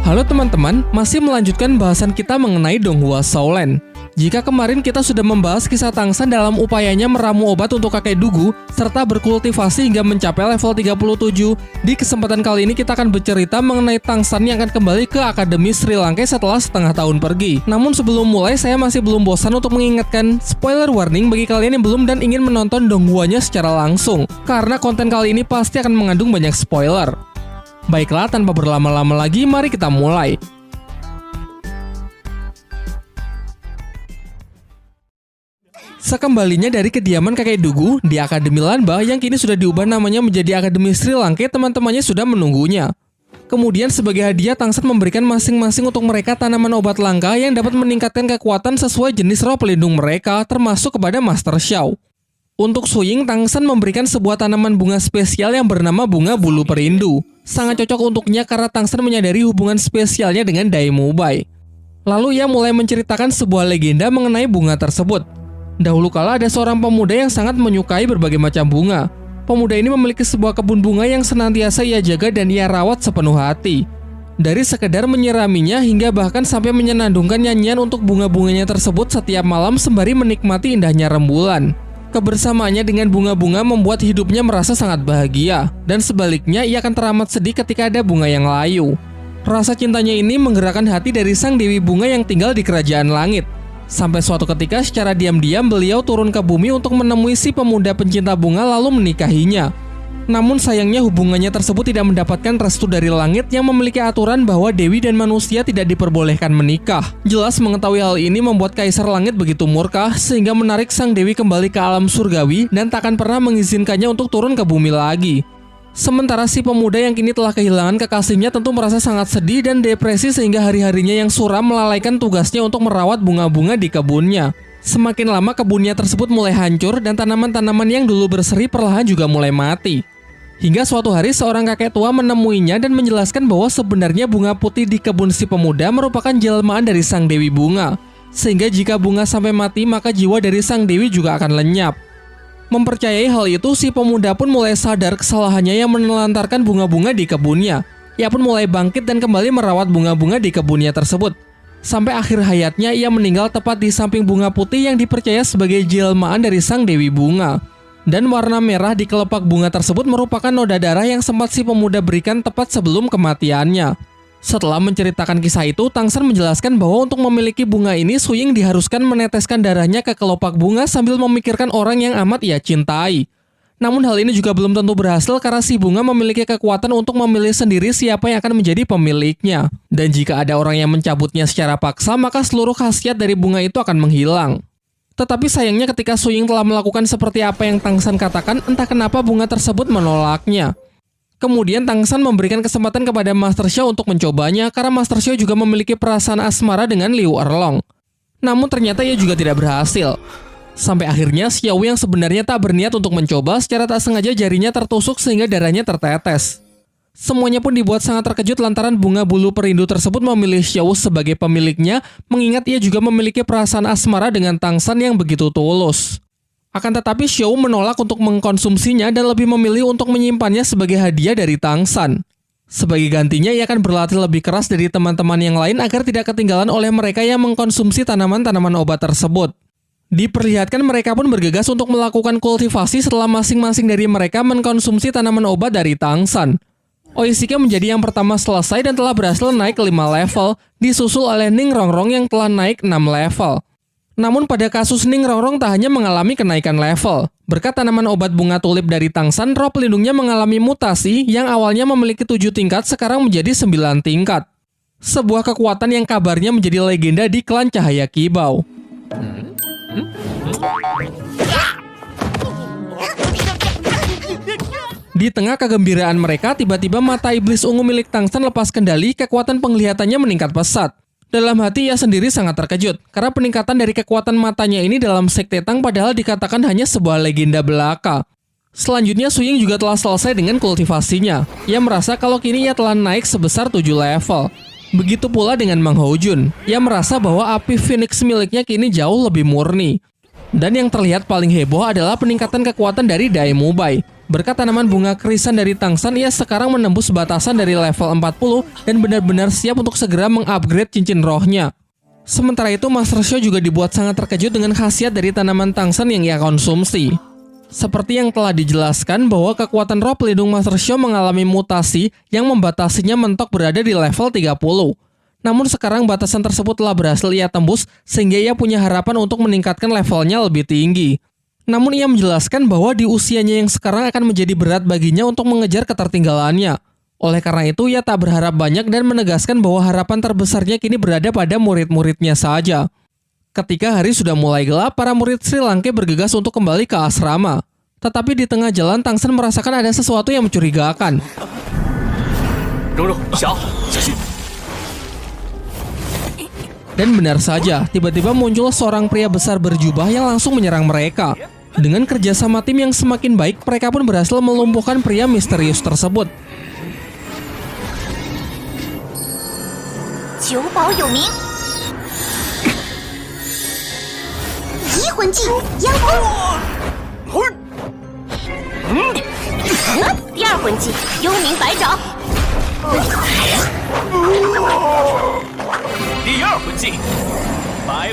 Halo teman-teman, masih melanjutkan bahasan kita mengenai Donghua Shaolin. Jika kemarin kita sudah membahas kisah Tang San dalam upayanya meramu obat untuk kakek Dugu, serta berkultivasi hingga mencapai level 37, di kesempatan kali ini kita akan bercerita mengenai Tang San yang akan kembali ke Akademi Sri Lanka setelah setengah tahun pergi. Namun sebelum mulai, saya masih belum bosan untuk mengingatkan, spoiler warning bagi kalian yang belum dan ingin menonton Donghuanya secara langsung, karena konten kali ini pasti akan mengandung banyak spoiler. Baiklah, tanpa berlama-lama lagi, mari kita mulai. Sekembalinya dari kediaman kakek Dugu di Akademi Lanba yang kini sudah diubah namanya menjadi Akademi Sri Lanka, teman-temannya sudah menunggunya. Kemudian sebagai hadiah, Tang San memberikan masing-masing untuk mereka tanaman obat langka yang dapat meningkatkan kekuatan sesuai jenis roh pelindung mereka, termasuk kepada Master Xiao. Untuk Su Ying, Tang San memberikan sebuah tanaman bunga spesial yang bernama bunga bulu perindu. Sangat cocok untuknya karena Tang San menyadari hubungan spesialnya dengan Dai Mubai. Lalu ia mulai menceritakan sebuah legenda mengenai bunga tersebut. Dahulu kala ada seorang pemuda yang sangat menyukai berbagai macam bunga. Pemuda ini memiliki sebuah kebun bunga yang senantiasa ia jaga dan ia rawat sepenuh hati. Dari sekedar menyiraminya hingga bahkan sampai menyenandungkan nyanyian untuk bunga-bunganya tersebut setiap malam sembari menikmati indahnya rembulan. Kebersamaannya dengan bunga-bunga membuat hidupnya merasa sangat bahagia, dan sebaliknya ia akan teramat sedih ketika ada bunga yang layu. Rasa cintanya ini menggerakkan hati dari sang Dewi Bunga yang tinggal di kerajaan langit. Sampai suatu ketika secara diam-diam beliau turun ke bumi untuk menemui si pemuda pencinta bunga lalu menikahinya. Namun sayangnya hubungannya tersebut tidak mendapatkan restu dari langit yang memiliki aturan bahwa dewi dan manusia tidak diperbolehkan menikah. Jelas mengetahui hal ini membuat Kaisar Langit begitu murka sehingga menarik sang dewi kembali ke alam surgawi dan takkan pernah mengizinkannya untuk turun ke bumi lagi. Sementara si pemuda yang kini telah kehilangan kekasihnya tentu merasa sangat sedih dan depresi sehingga hari-harinya yang suram melalaikan tugasnya untuk merawat bunga-bunga di kebunnya. Semakin lama kebunnya tersebut mulai hancur dan tanaman-tanaman yang dulu berseri perlahan juga mulai mati. Hingga suatu hari seorang kakek tua menemuinya dan menjelaskan bahwa sebenarnya bunga putih di kebun si pemuda merupakan jelmaan dari sang Dewi Bunga. Sehingga jika bunga sampai mati maka jiwa dari sang dewi juga akan lenyap. Mempercayai hal itu, si pemuda pun mulai sadar kesalahannya yang menelantarkan bunga-bunga di kebunnya. Ia pun mulai bangkit dan kembali merawat bunga-bunga di kebunnya tersebut. Sampai akhir hayatnya ia meninggal tepat di samping bunga putih yang dipercaya sebagai jelmaan dari sang Dewi Bunga. Dan warna merah di kelopak bunga tersebut merupakan noda darah yang sempat si pemuda berikan tepat sebelum kematiannya. Setelah menceritakan kisah itu, Tang San menjelaskan bahwa untuk memiliki bunga ini, Su Ying diharuskan meneteskan darahnya ke kelopak bunga sambil memikirkan orang yang amat ia cintai. Namun hal ini juga belum tentu berhasil karena si bunga memiliki kekuatan untuk memilih sendiri siapa yang akan menjadi pemiliknya. Dan jika ada orang yang mencabutnya secara paksa, maka seluruh khasiat dari bunga itu akan menghilang. Tetapi sayangnya ketika Su Ying telah melakukan seperti apa yang Tang San katakan, entah kenapa bunga tersebut menolaknya. Kemudian Tang San memberikan kesempatan kepada Master Xiao untuk mencobanya karena Master Xiao juga memiliki perasaan asmara dengan Liu Erlong. Namun ternyata ia juga tidak berhasil. Sampai akhirnya Xiao yang sebenarnya tak berniat untuk mencoba secara tak sengaja jarinya tertusuk sehingga darahnya tertetes. Semuanya pun dibuat sangat terkejut lantaran bunga bulu perindu tersebut memilih Xiao sebagai pemiliknya, mengingat ia juga memiliki perasaan asmara dengan Tang San yang begitu tulus. Akan tetapi Xiao menolak untuk mengkonsumsinya dan lebih memilih untuk menyimpannya sebagai hadiah dari Tang San. Sebagai gantinya ia akan berlatih lebih keras dari teman-teman yang lain agar tidak ketinggalan oleh mereka yang mengkonsumsi tanaman-tanaman obat tersebut. Diperlihatkan mereka pun bergegas untuk melakukan kultivasi setelah masing-masing dari mereka mengkonsumsi tanaman obat dari Tang San. Oishika menjadi yang pertama selesai dan telah berhasil naik ke 5 level, disusul oleh Ning Rongrong yang telah naik 6 level. Namun pada kasus Ning Rongrong tak hanya mengalami kenaikan level. Berkat tanaman obat bunga tulip dari Tang San, roh pelindungnya mengalami mutasi yang awalnya memiliki 7 tingkat sekarang menjadi 9 tingkat. Sebuah kekuatan yang kabarnya menjadi legenda di klan Cahaya Kibau. Di tengah kegembiraan mereka, tiba-tiba mata iblis ungu milik Tang San lepas kendali, kekuatan penglihatannya meningkat pesat. Dalam hati ia sendiri sangat terkejut, karena peningkatan dari kekuatan matanya ini dalam sekte Tang padahal dikatakan hanya sebuah legenda belaka. Selanjutnya Su Ying juga telah selesai dengan kultivasinya. Ia merasa kalau kini ia telah naik sebesar 7 level. Begitu pula dengan Mang Houjun. Ia merasa bahwa api Phoenix miliknya kini jauh lebih murni. Dan yang terlihat paling heboh adalah peningkatan kekuatan dari Dai Mubai. Berkat tanaman bunga krisan dari Tangsan, ia sekarang menembus batasan dari level 40 dan benar-benar siap untuk segera mengupgrade cincin rohnya. Sementara itu, Master Xiao juga dibuat sangat terkejut dengan khasiat dari tanaman Tangsan yang ia konsumsi. Seperti yang telah dijelaskan bahwa kekuatan roh pelindung Master Xiao mengalami mutasi yang membatasinya mentok berada di level 30. Namun sekarang batasan tersebut telah berhasil ia tembus sehingga ia punya harapan untuk meningkatkan levelnya lebih tinggi. Namun ia menjelaskan bahwa di usianya yang sekarang akan menjadi berat baginya untuk mengejar ketertinggalannya. Oleh karena itu, ia tak berharap banyak dan menegaskan bahwa harapan terbesarnya kini berada pada murid-muridnya saja. Ketika hari sudah mulai gelap, para murid Sri Langke bergegas untuk kembali ke asrama. Tetapi di tengah jalan, Tangsan merasakan ada sesuatu yang mencurigakan. Dan benar saja, tiba-tiba muncul seorang pria besar berjubah yang langsung menyerang mereka. Dengan kerjasama tim yang semakin baik, mereka pun berhasil melumpuhkan pria misterius tersebut.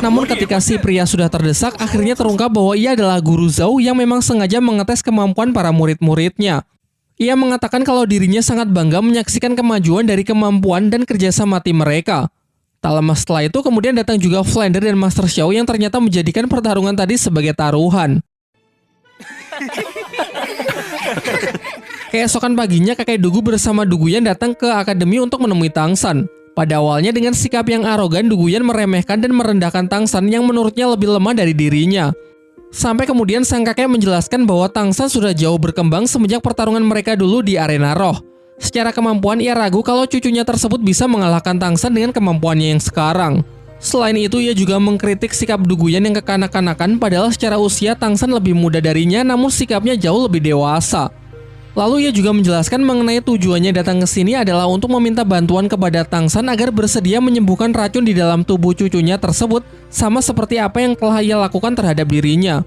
Namun ketika si pria sudah terdesak, akhirnya terungkap bahwa ia adalah Guru Zhao yang memang sengaja mengetes kemampuan para murid-muridnya. Ia mengatakan kalau dirinya sangat bangga menyaksikan kemajuan dari kemampuan dan kerjasama tim mereka. Tak lama setelah itu kemudian datang juga Flounder dan Master Xiao yang ternyata menjadikan pertarungan tadi sebagai taruhan. Keesokan paginya kakek Dugu bersama Duguyan datang ke akademi untuk menemui Tangsan. Pada awalnya dengan sikap yang arogan, Duguyan meremehkan dan merendahkan Tangsan yang menurutnya lebih lemah dari dirinya. Sampai kemudian sang kakek menjelaskan bahwa Tangsan sudah jauh berkembang semenjak pertarungan mereka dulu di arena roh. Secara kemampuan ia ragu kalau cucunya tersebut bisa mengalahkan Tangsan dengan kemampuannya yang sekarang. Selain itu ia juga mengkritik sikap Duguyan yang kekanak-kanakan padahal secara usia Tangsan lebih muda darinya namun sikapnya jauh lebih dewasa. Lalu ia juga menjelaskan mengenai tujuannya datang ke sini adalah untuk meminta bantuan kepada Tangsan agar bersedia menyembuhkan racun di dalam tubuh cucunya tersebut sama seperti apa yang telah ia lakukan terhadap dirinya.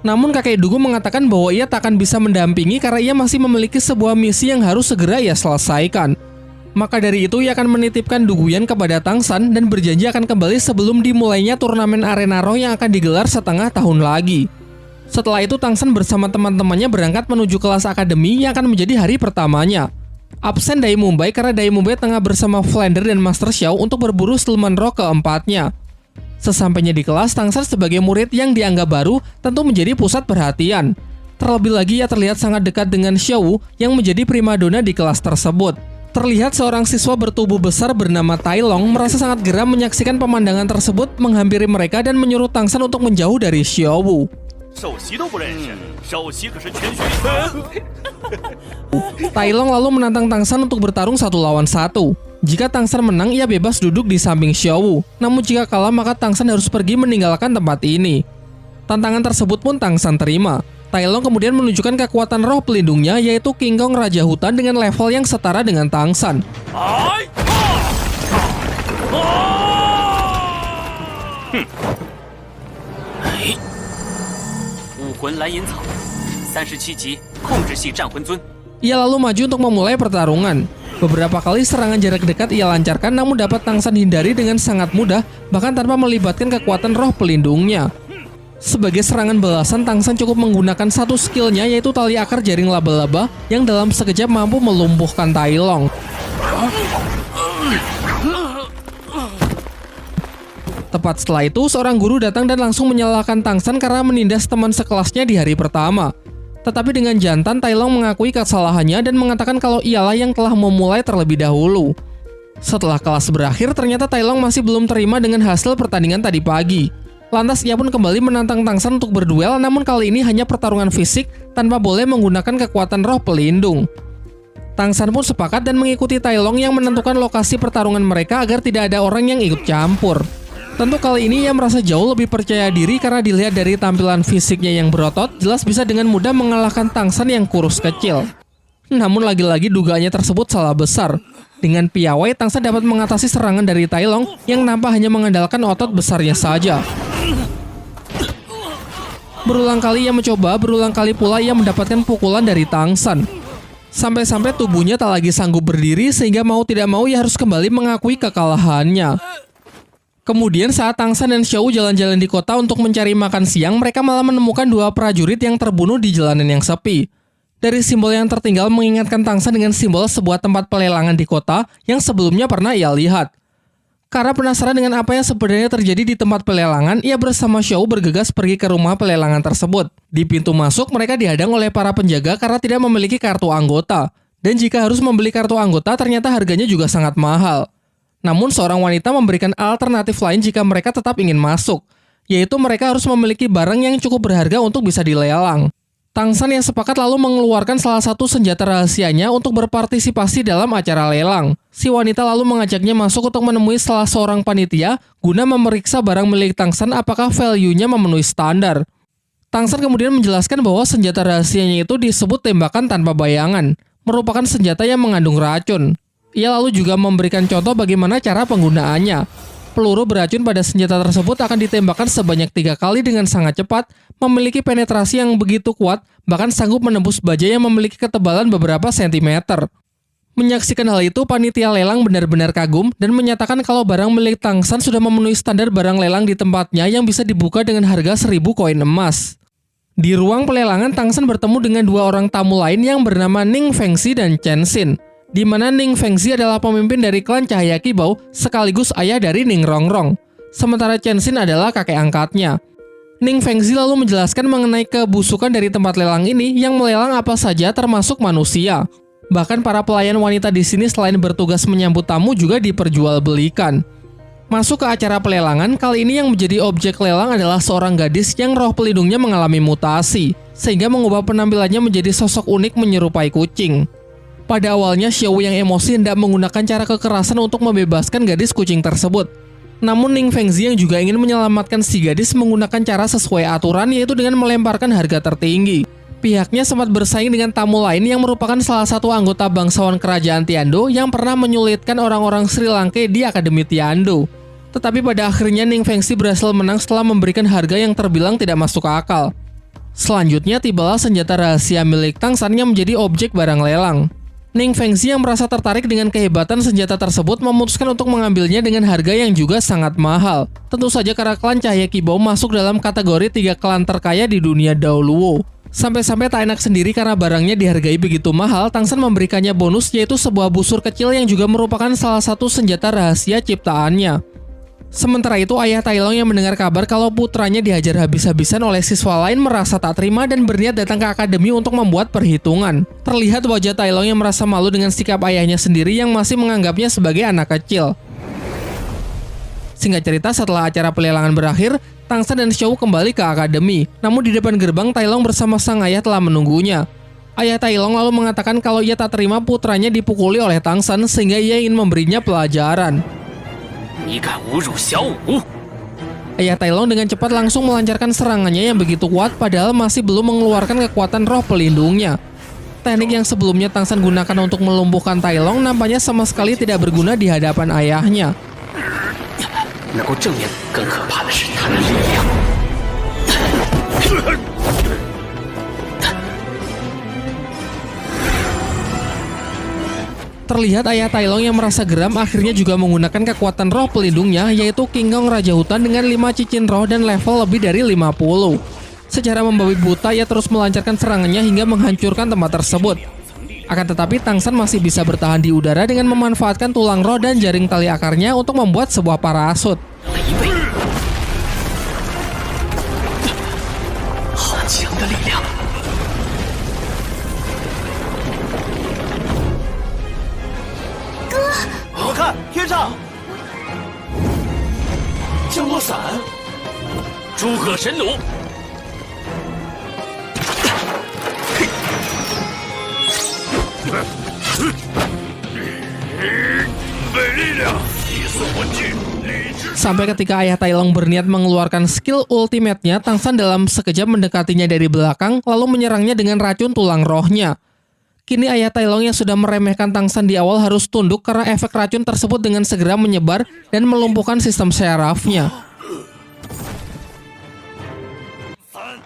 Namun kakek Dugu mengatakan bahwa ia tak akan bisa mendampingi karena ia masih memiliki sebuah misi yang harus segera ia selesaikan. Maka dari itu ia akan menitipkan Duguyan kepada Tangsan dan berjanji akan kembali sebelum dimulainya turnamen arena roh yang akan digelar setengah tahun lagi. Setelah itu Tangsan bersama teman-temannya berangkat menuju kelas akademi yang akan menjadi hari pertamanya. Absen Dai Mumbai karena Dai Mumbai tengah bersama Flounder dan Master Xiao untuk berburu siluman roh keempatnya. Sesampainya di kelas, Tangsan sebagai murid yang dianggap baru tentu menjadi pusat perhatian. Terlebih lagi ia terlihat sangat dekat dengan Xiao yang menjadi primadona di kelas tersebut. Terlihat seorang siswa bertubuh besar bernama Tai Long merasa sangat geram menyaksikan pemandangan tersebut menghampiri mereka dan menyuruh Tangsan untuk menjauh dari Xiao. Tai Long lalu menantang Tangsan untuk bertarung 1 lawan 1. Jika Tangsan menang, ia bebas duduk di samping Xiao. Namun jika kalah, maka Tangsan harus pergi meninggalkan tempat ini. Tantangan tersebut pun Tangsan terima. Tai Long kemudian menunjukkan kekuatan roh pelindungnya, yaitu King Kong Raja Hutan dengan level yang setara dengan Tangsan. Ia lalu maju untuk memulai pertarungan. Beberapa kali serangan jarak dekat ia lancarkan namun dapat Tangsan hindari dengan sangat mudah bahkan tanpa melibatkan kekuatan roh pelindungnya. Sebagai serangan balasan, Tangsan cukup menggunakan satu skillnya yaitu tali akar jaring laba-laba yang dalam sekejap mampu melumpuhkan Tai Long. Tepat setelah itu, seorang guru datang dan langsung menyalahkan Tangsan karena menindas teman sekelasnya di hari pertama. Tetapi dengan jantan, Tai Long mengakui kesalahannya dan mengatakan kalau ialah yang telah memulai terlebih dahulu. Setelah kelas berakhir, ternyata Tai Long masih belum terima dengan hasil pertandingan tadi pagi. Lantas ia pun kembali menantang Tangsan untuk berduel, namun kali ini hanya pertarungan fisik tanpa boleh menggunakan kekuatan roh pelindung. Tangsan pun sepakat dan mengikuti Tai Long yang menentukan lokasi pertarungan mereka agar tidak ada orang yang ikut campur. Tentu kali ini ia merasa jauh lebih percaya diri karena dilihat dari tampilan fisiknya yang berotot, jelas bisa dengan mudah mengalahkan Tangsan yang kurus kecil. Namun lagi-lagi dugaannya tersebut salah besar. Dengan piawai, Tangsan dapat mengatasi serangan dari Tai Long yang nampak hanya mengandalkan otot besarnya saja. Berulang kali ia mencoba, berulang kali pula ia mendapatkan pukulan dari Tang San. Sampai-sampai tubuhnya tak lagi sanggup berdiri sehingga mau tidak mau ia harus kembali mengakui kekalahannya. Kemudian saat Tang San dan Xiao jalan-jalan di kota untuk mencari makan siang, mereka malah menemukan dua prajurit yang terbunuh di jalanan yang sepi. Dari simbol yang tertinggal mengingatkan Tang San dengan simbol sebuah tempat pelelangan di kota yang sebelumnya pernah ia lihat. Karena penasaran dengan apa yang sebenarnya terjadi di tempat pelelangan, ia bersama Xiao bergegas pergi ke rumah pelelangan tersebut. Di pintu masuk, mereka dihadang oleh para penjaga karena tidak memiliki kartu anggota. Dan jika harus membeli kartu anggota, ternyata harganya juga sangat mahal. Namun, seorang wanita memberikan alternatif lain jika mereka tetap ingin masuk, yaitu mereka harus memiliki barang yang cukup berharga untuk bisa dilelang. Tang San yang sepakat lalu mengeluarkan salah satu senjata rahasianya untuk berpartisipasi dalam acara lelang. Si wanita lalu mengajaknya masuk untuk menemui salah seorang panitia guna memeriksa barang milik Tang San apakah value-nya memenuhi standar. Tang San kemudian menjelaskan bahwa senjata rahasianya itu disebut tembakan tanpa bayangan, merupakan senjata yang mengandung racun. Ia lalu juga memberikan contoh bagaimana cara penggunaannya. Peluru beracun pada senjata tersebut akan ditembakkan sebanyak 3 kali dengan sangat cepat, memiliki penetrasi yang begitu kuat, bahkan sanggup menembus baja yang memiliki ketebalan beberapa sentimeter. Menyaksikan hal itu, panitia lelang benar-benar kagum dan menyatakan kalau barang milik Tang San sudah memenuhi standar barang lelang di tempatnya yang bisa dibuka dengan harga 1000 koin emas. Di ruang pelelangan, Tang San bertemu dengan dua orang tamu lain yang bernama Ning Fengxi dan Chen Xin, di mana Ning Fengxi adalah pemimpin dari klan Cahaya Kibau sekaligus ayah dari Ning Rongrong, sementara Chen Xin adalah kakek angkatnya. Ning Fengxi lalu menjelaskan mengenai kebusukan dari tempat lelang ini yang melelang apa saja termasuk manusia. Bahkan para pelayan wanita di sini selain bertugas menyambut tamu juga diperjualbelikan. Masuk ke acara pelelangan, kali ini yang menjadi objek lelang adalah seorang gadis yang roh pelindungnya mengalami mutasi, sehingga mengubah penampilannya menjadi sosok unik menyerupai kucing. Pada awalnya, Xiao yang emosi hendak menggunakan cara kekerasan untuk membebaskan gadis kucing tersebut. Namun Ning Fengxi yang juga ingin menyelamatkan si gadis menggunakan cara sesuai aturan, yaitu dengan melemparkan harga tertinggi. Pihaknya sempat bersaing dengan tamu lain yang merupakan salah satu anggota bangsawan kerajaan Tiando yang pernah menyulitkan orang-orang Sri Lanka di Akademi Tiando. Tetapi pada akhirnya Ning Fengxi berhasil menang setelah memberikan harga yang terbilang tidak masuk akal. Selanjutnya tibalah senjata rahasia milik Tang San yang menjadi objek barang lelang. Ning Fengxi yang merasa tertarik dengan kehebatan senjata tersebut memutuskan untuk mengambilnya dengan harga yang juga sangat mahal. Tentu saja karena klan Cahaya Kibau masuk dalam kategori 3 klan terkaya di dunia Daoluo. Sampai-sampai tak enak sendiri karena barangnya dihargai begitu mahal, Tang San memberikannya bonus yaitu sebuah busur kecil yang juga merupakan salah satu senjata rahasia ciptaannya. Sementara itu, ayah Tai Long yang mendengar kabar kalau putranya dihajar habis-habisan oleh siswa lain merasa tak terima dan berniat datang ke akademi untuk membuat perhitungan. Terlihat wajah Tai Long yang merasa malu dengan sikap ayahnya sendiri yang masih menganggapnya sebagai anak kecil. Singkat cerita, setelah acara pelelangan berakhir, Tang San dan Xiao kembali ke akademi. Namun di depan gerbang, Tai Long bersama sang ayah telah menunggunya. Ayah Tai Long lalu mengatakan kalau ia tak terima putranya dipukuli oleh Tang San sehingga ia ingin memberinya pelajaran. Ayah Tai Long dengan cepat langsung melancarkan serangannya yang begitu kuat padahal masih belum mengeluarkan kekuatan roh pelindungnya. Teknik yang sebelumnya Tang San gunakan untuk melumpuhkan Tai Long nampaknya sama sekali tidak berguna di hadapan ayahnya. Terlihat ayah Tai Long yang merasa geram akhirnya juga menggunakan kekuatan roh pelindungnya yaitu King Kong Raja Hutan dengan 5 cincin roh dan level lebih dari 50. Secara membabi buta ia terus melancarkan serangannya hingga menghancurkan tempat tersebut. Akan tetapi Tang San masih bisa bertahan di udara dengan memanfaatkan tulang roh dan jaring tali akarnya untuk membuat sebuah parasut. Sampai ketika ayah Tai Long berniat mengeluarkan skill ultimate-nya, Tang San dalam sekejap mendekatinya dari belakang lalu menyerangnya dengan racun tulang rohnya. Kini ayah Tai Long yang sudah meremehkan Tang San di awal harus tunduk karena efek racun tersebut dengan segera menyebar dan melumpuhkan sistem syarafnya.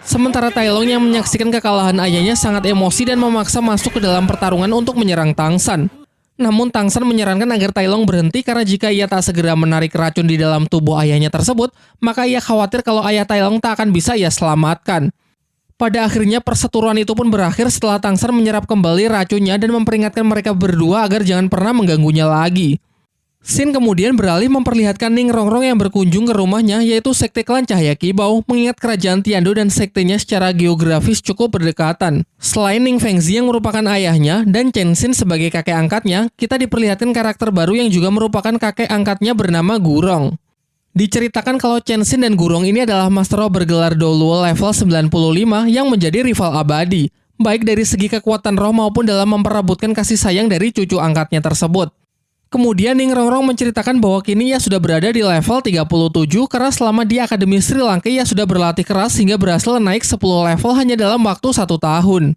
Sementara Tai Long yang menyaksikan kekalahan ayahnya sangat emosi dan memaksa masuk ke dalam pertarungan untuk menyerang Tang San. Namun Tang San menyarankan agar Tai Long berhenti karena jika ia tak segera menarik racun di dalam tubuh ayahnya tersebut, maka ia khawatir kalau ayah Tai Long tak akan bisa ia selamatkan. Pada akhirnya perseteruan itu pun berakhir setelah Tang San menyerap kembali racunnya dan memperingatkan mereka berdua agar jangan pernah mengganggunya lagi. Scene kemudian beralih memperlihatkan Ning Rongrong yang berkunjung ke rumahnya, yaitu sekte klan Cahaya Kibau, mengingat kerajaan Tiando dan sektenya secara geografis cukup berdekatan. Selain Ning Fengzi yang merupakan ayahnya dan Chen Xin sebagai kakek angkatnya, kita diperlihatkan karakter baru yang juga merupakan kakek angkatnya bernama Gurong. Diceritakan kalau Chen Xin dan Gurong ini adalah Master Roh bergelar Doluo level 95 yang menjadi rival abadi, baik dari segi kekuatan roh maupun dalam memperebutkan kasih sayang dari cucu angkatnya tersebut. Kemudian Ning Rongrong menceritakan bahwa kini ia sudah berada di level 37 karena selama di Akademi Sri Lanka ia sudah berlatih keras hingga berhasil naik 10 level hanya dalam waktu 1 tahun.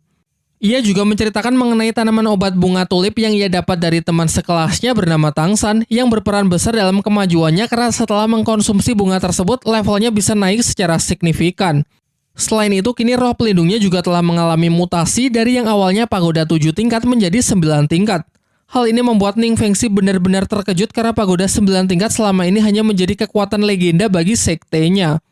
Ia juga menceritakan mengenai tanaman obat bunga tulip yang ia dapat dari teman sekelasnya bernama Tang San yang berperan besar dalam kemajuannya karena setelah mengkonsumsi bunga tersebut levelnya bisa naik secara signifikan. Selain itu kini roh pelindungnya juga telah mengalami mutasi dari yang awalnya pagoda 7 tingkat menjadi 9 tingkat. Hal ini membuat Ning Fengzi benar-benar terkejut karena pagoda 9 tingkat selama ini hanya menjadi kekuatan legenda bagi sektenya.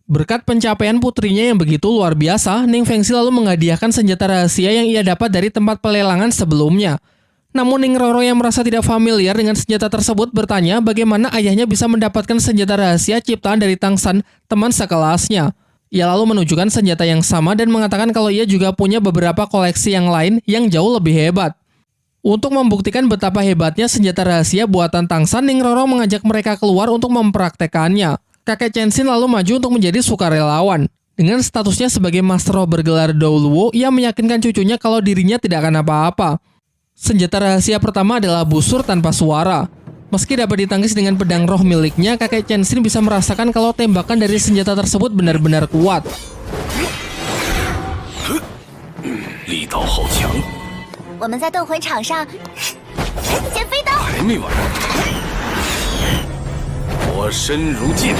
Berkat pencapaian putrinya yang begitu luar biasa, Ning Fengzi lalu menghadiahkan senjata rahasia yang ia dapat dari tempat pelelangan sebelumnya. Namun Ning Rongrong yang merasa tidak familiar dengan senjata tersebut bertanya bagaimana ayahnya bisa mendapatkan senjata rahasia ciptaan dari Tang San, teman sekelasnya. Ia lalu menunjukkan senjata yang sama dan mengatakan kalau ia juga punya beberapa koleksi yang lain yang jauh lebih hebat. Untuk membuktikan betapa hebatnya senjata rahasia buatan Tang San, Ning Rongrong mengajak mereka keluar untuk mempraktekannya. Kakek Chen Xin lalu maju untuk menjadi sukarelawan. Dengan statusnya sebagai Master Roh bergelar Doluo, ia meyakinkan cucunya kalau dirinya tidak akan apa-apa. Senjata rahasia pertama adalah busur tanpa suara. Meski dapat ditangkis dengan pedang roh miliknya, kakek Chen Xin bisa merasakan kalau tembakan dari senjata tersebut benar-benar kuat. 力道好强。 我们在斗魂场上捡飞刀。还没完，我身如剑。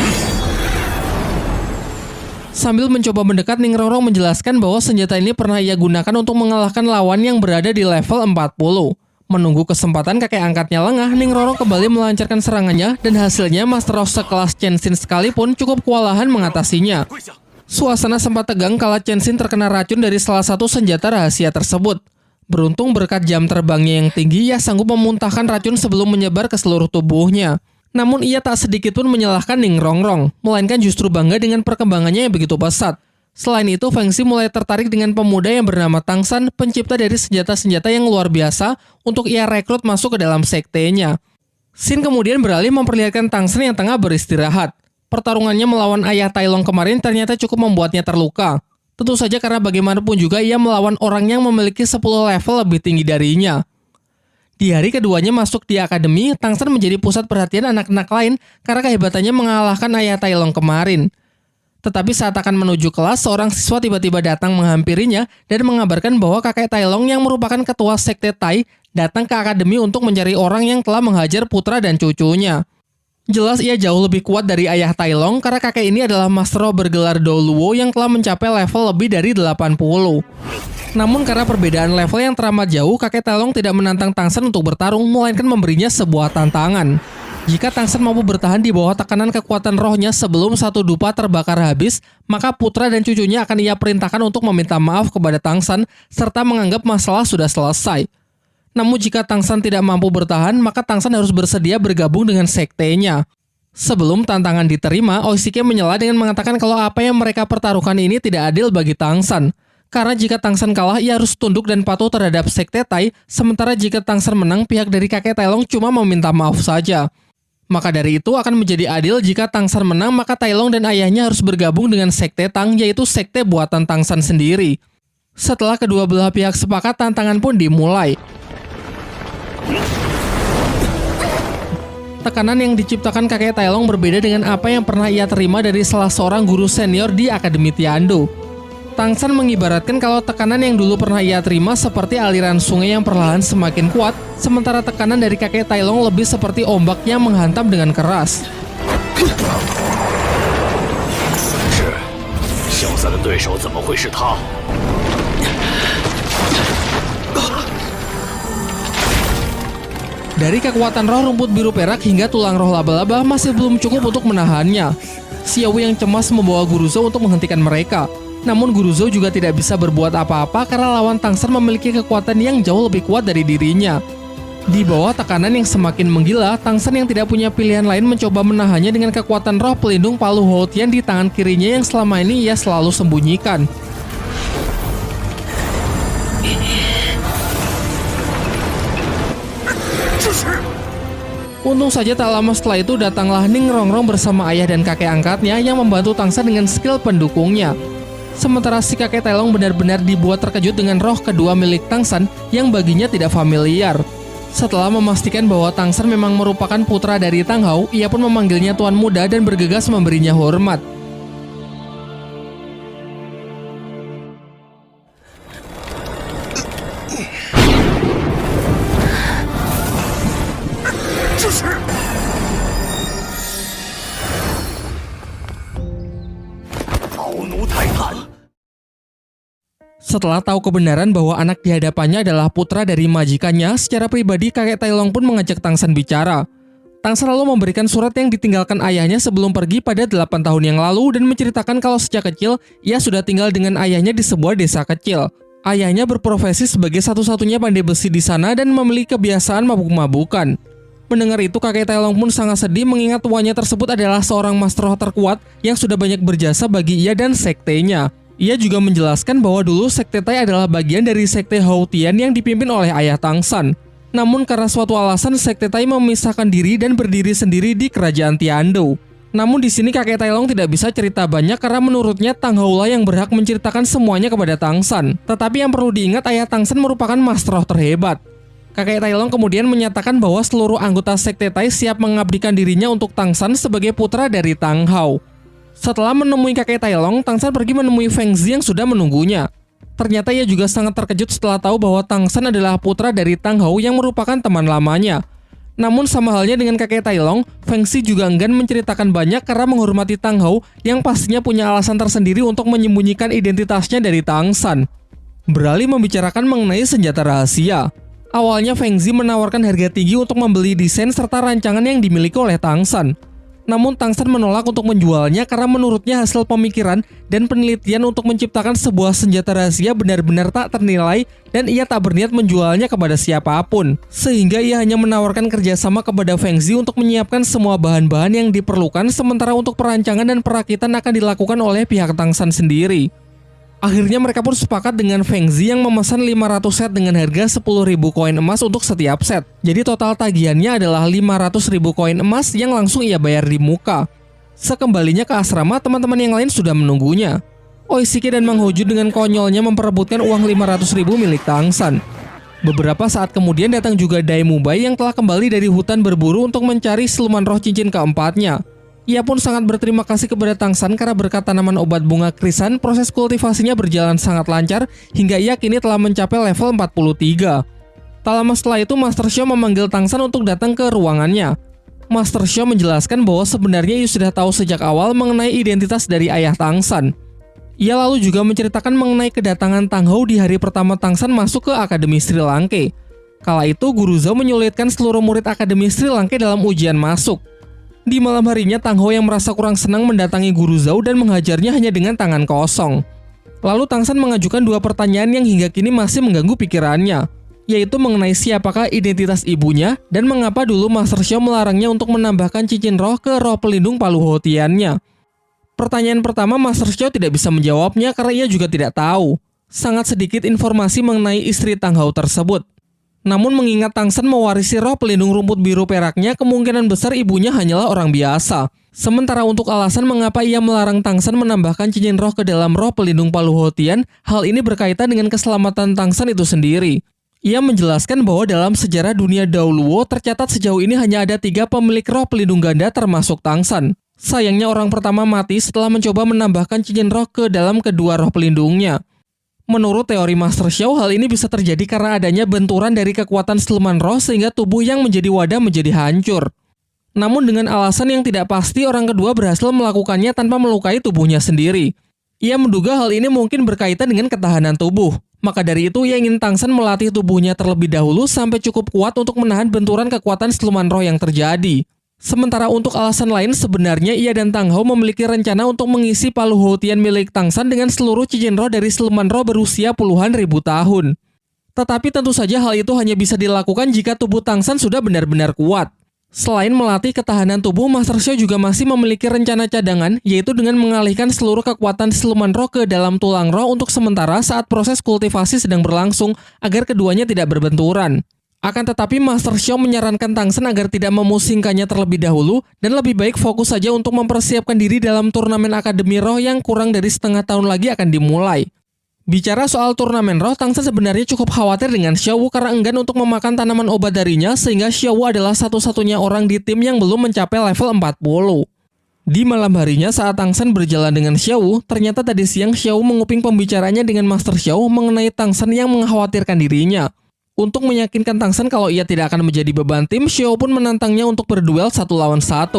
Sambil mencoba mendekat, Ning Rongrong menjelaskan bahwa senjata ini pernah ia gunakan untuk mengalahkan lawan yang berada di level 40. Menunggu kesempatan kakek angkatnya lengah, Ning Rongrong kembali melancarkan serangannya dan hasilnya Master Roh sekelas Chen Xin sekalipun cukup kewalahan mengatasinya. Suasana sempat tegang kala Chen Xin terkena racun dari salah satu senjata rahasia tersebut. Beruntung berkat jam terbangnya yang tinggi, ia sanggup memuntahkan racun sebelum menyebar ke seluruh tubuhnya. Namun ia tak sedikit pun menyalahkan Ning Rongrong, melainkan justru bangga dengan perkembangannya yang begitu pesat. Selain itu, Fengzi mulai tertarik dengan pemuda yang bernama Tang San, pencipta dari senjata-senjata yang luar biasa untuk ia rekrut masuk ke dalam sektenya. Scene kemudian beralih memperlihatkan Tang San yang tengah beristirahat. Pertarungannya melawan ayah Tai Long kemarin ternyata cukup membuatnya terluka. Tentu saja karena bagaimanapun juga ia melawan orang yang memiliki 10 level lebih tinggi darinya. Di hari keduanya masuk di akademi, Tang San menjadi pusat perhatian anak-anak lain karena kehebatannya mengalahkan ayah Tai Long kemarin. Tetapi saat akan menuju kelas, seorang siswa tiba-tiba datang menghampirinya dan mengabarkan bahwa kakek Tai Long yang merupakan ketua sekte Tai datang ke akademi untuk mencari orang yang telah menghajar putra dan cucunya. Jelas ia jauh lebih kuat dari ayah Tai Long karena kakek ini adalah Master Roh bergelar Doluo yang telah mencapai level lebih dari 80. Namun karena perbedaan level yang teramat jauh, kakek Tai Long tidak menantang Tang San untuk bertarung, melainkan memberinya sebuah tantangan. Jika Tang San mampu bertahan di bawah tekanan kekuatan rohnya sebelum satu dupa terbakar habis, maka putra dan cucunya akan ia perintahkan untuk meminta maaf kepada Tang San serta menganggap masalah sudah selesai. Namun jika Tang San tidak mampu bertahan, maka Tang San harus bersedia bergabung dengan sektenya. Sebelum tantangan diterima, Oishike menyela dengan mengatakan kalau apa yang mereka pertaruhkan ini tidak adil bagi Tang San. Karena jika Tang San kalah, ia harus tunduk dan patuh terhadap sekte Tai, sementara jika Tang San menang, pihak dari kakek Tai Long cuma meminta maaf saja. Maka dari itu akan menjadi adil jika Tang San menang, maka Tai Long dan ayahnya harus bergabung dengan sekte Tang, yaitu sekte buatan Tang San sendiri. Setelah kedua belah pihak sepakat, tantangan pun dimulai. Tekanan yang diciptakan kakek Tai Long berbeda dengan apa yang pernah ia terima dari salah seorang guru senior di Akademi Tiando. Tang San mengibaratkan kalau tekanan yang dulu pernah ia terima seperti aliran sungai yang perlahan semakin kuat, sementara tekanan dari kakek Tai Long lebih seperti ombak yang menghantam dengan keras. 的对手怎么会是他？ Dari kekuatan roh rumput biru perak hingga tulang roh laba-laba masih belum cukup untuk menahannya. Xiao yang cemas membawa Guru Zhou untuk menghentikan mereka. Namun Guru Zhou juga tidak bisa berbuat apa-apa karena lawan Tang San memiliki kekuatan yang jauh lebih kuat dari dirinya. Di bawah tekanan yang semakin menggila, Tang San yang tidak punya pilihan lain mencoba menahannya dengan kekuatan roh pelindung Palu Hou-Tian di tangan kirinya yang selama ini ia selalu sembunyikan. Untung saja tak lama setelah itu datanglah Ning Rongrong bersama ayah dan kakek angkatnya yang membantu Tang San dengan skill pendukungnya. Sementara si kakek Tailong benar-benar dibuat terkejut dengan roh kedua milik Tang San yang baginya tidak familiar. Setelah memastikan bahwa Tang San memang merupakan putra dari Tang Hao, ia pun memanggilnya Tuan Muda dan bergegas memberinya hormat. Setelah tahu kebenaran bahwa anak di hadapannya adalah putra dari majikannya, secara pribadi kakek Tailong pun mengajak Tang San bicara. Tang San lalu memberikan surat yang ditinggalkan ayahnya sebelum pergi pada 8 tahun yang lalu dan menceritakan kalau sejak kecil ia sudah tinggal dengan ayahnya di sebuah desa kecil. Ayahnya berprofesi sebagai satu-satunya pandai besi di sana dan memiliki kebiasaan mabuk-mabukan. Mendengar itu kakek Tailong pun sangat sedih mengingat tuannya tersebut adalah seorang master roh terkuat yang sudah banyak berjasa bagi ia dan sektenya. Ia juga menjelaskan bahwa dulu sekte Tai adalah bagian dari sekte Hou-Tian yang dipimpin oleh ayah Tang San. Namun karena suatu alasan sekte Tai memisahkan diri dan berdiri sendiri di kerajaan Tiandou. Namun di sini kakek Tailong tidak bisa cerita banyak karena menurutnya Tang Hou lah yang berhak menceritakan semuanya kepada Tang San. Tetapi yang perlu diingat ayah Tang San merupakan master roh terhebat. Kakek Tailong kemudian menyatakan bahwa seluruh anggota sekte Tai siap mengabdikan dirinya untuk Tang San sebagai putra dari Tang Hao. Setelah menemui kakek Tailong, Tang San pergi menemui Feng Zi yang sudah menunggunya. Ternyata ia juga sangat terkejut setelah tahu bahwa Tang San adalah putra dari Tang Hao yang merupakan teman lamanya. Namun sama halnya dengan kakek Tailong, Feng Zi juga enggan menceritakan banyak karena menghormati Tang Hao yang pastinya punya alasan tersendiri untuk menyembunyikan identitasnya dari Tang San. Beralih membicarakan mengenai senjata rahasia. Awalnya Feng Zi menawarkan harga tinggi untuk membeli desain serta rancangan yang dimiliki oleh Tang San. Namun Tang San menolak untuk menjualnya karena menurutnya hasil pemikiran dan penelitian untuk menciptakan sebuah senjata rahasia benar-benar tak ternilai dan ia tak berniat menjualnya kepada siapapun. Sehingga ia hanya menawarkan kerjasama kepada Feng Zi untuk menyiapkan semua bahan-bahan yang diperlukan sementara untuk perancangan dan perakitan akan dilakukan oleh pihak Tang San sendiri. Akhirnya mereka pun sepakat dengan Feng Zi yang memesan 500 set dengan harga 10.000 koin emas untuk setiap set. Jadi total tagihannya adalah 500.000 koin emas yang langsung ia bayar di muka. Sekembalinya ke asrama, teman-teman yang lain sudah menunggunya. Oishiki dan Mang Hoju dengan konyolnya memperebutkan uang 500.000 milik Tang San. Beberapa saat kemudian datang juga Dai Mubai yang telah kembali dari hutan berburu untuk mencari siluman roh cincin keempatnya. Ia pun sangat berterima kasih kepada Tang San karena berkat tanaman obat bunga krisan, proses kultivasinya berjalan sangat lancar hingga ia kini telah mencapai level 43. Tak lama setelah itu, Master Xiao memanggil Tang San untuk datang ke ruangannya. Master Xiao menjelaskan bahwa sebenarnya ia sudah tahu sejak awal mengenai identitas dari ayah Tang San. Ia lalu juga menceritakan mengenai kedatangan Tang Hou di hari pertama Tang San masuk ke Akademi Sri Langke. Kala itu, Guru Zhou menyulitkan seluruh murid Akademi Sri Langke dalam ujian masuk. Di malam harinya, Tang Hou yang merasa kurang senang mendatangi Guru Zhou dan menghajarnya hanya dengan tangan kosong. Lalu Tang San mengajukan dua pertanyaan yang hingga kini masih mengganggu pikirannya, yaitu mengenai siapakah identitas ibunya dan mengapa dulu Master Xiao melarangnya untuk menambahkan cincin roh ke roh pelindung Palu Hou-Tiannya. Pertanyaan pertama Master Xiao tidak bisa menjawabnya karena ia juga tidak tahu. Sangat sedikit informasi mengenai istri Tang Hou tersebut. Namun mengingat Tang San mewarisi roh pelindung rumput biru peraknya, kemungkinan besar ibunya hanyalah orang biasa. Sementara untuk alasan mengapa ia melarang Tang San menambahkan cincin roh ke dalam roh pelindung Palu Hou-Tian, hal ini berkaitan dengan keselamatan Tang San itu sendiri. Ia menjelaskan bahwa dalam sejarah dunia dahulu tercatat sejauh ini hanya ada 3 pemilik roh pelindung ganda termasuk Tang San. Sayangnya orang pertama mati setelah mencoba menambahkan cincin roh ke dalam kedua roh pelindungnya. Menurut teori Master Xiao, hal ini bisa terjadi karena adanya benturan dari kekuatan siluman roh sehingga tubuh yang menjadi wadah menjadi hancur. Namun dengan alasan yang tidak pasti, orang kedua berhasil melakukannya tanpa melukai tubuhnya sendiri. Ia menduga hal ini mungkin berkaitan dengan ketahanan tubuh. Maka dari itu ia ingin Tang San melatih tubuhnya terlebih dahulu sampai cukup kuat untuk menahan benturan kekuatan siluman roh yang terjadi. Sementara untuk alasan lain, sebenarnya ia dan Tang Hao memiliki rencana untuk mengisi palu Houtian milik Tang San dengan seluruh cincin roh dari siluman roh berusia puluhan ribu tahun. Tetapi tentu saja hal itu hanya bisa dilakukan jika tubuh Tang San sudah benar-benar kuat. Selain melatih ketahanan tubuh, Master Xiao juga masih memiliki rencana cadangan, yaitu dengan mengalihkan seluruh kekuatan siluman roh ke dalam tulang roh untuk sementara saat proses kultivasi sedang berlangsung agar keduanya tidak berbenturan. Akan tetapi Master Xiao menyarankan Tang San agar tidak memusingkannya terlebih dahulu dan lebih baik fokus saja untuk mempersiapkan diri dalam turnamen Akademi Roh yang kurang dari setengah tahun lagi akan dimulai. Bicara soal turnamen roh, Tang San sebenarnya cukup khawatir dengan Xiao Wu karena enggan untuk memakan tanaman obat darinya sehingga Xiao Wu adalah satu-satunya orang di tim yang belum mencapai level 40. Di malam harinya saat Tang San berjalan dengan Xiao Wu, ternyata tadi siang Xiao Wu menguping pembicaranya dengan Master Xiao mengenai Tang San yang mengkhawatirkan dirinya. Untuk meyakinkan Tang San kalau ia tidak akan menjadi beban tim, Xiao pun menantangnya untuk berduel 1 lawan 1.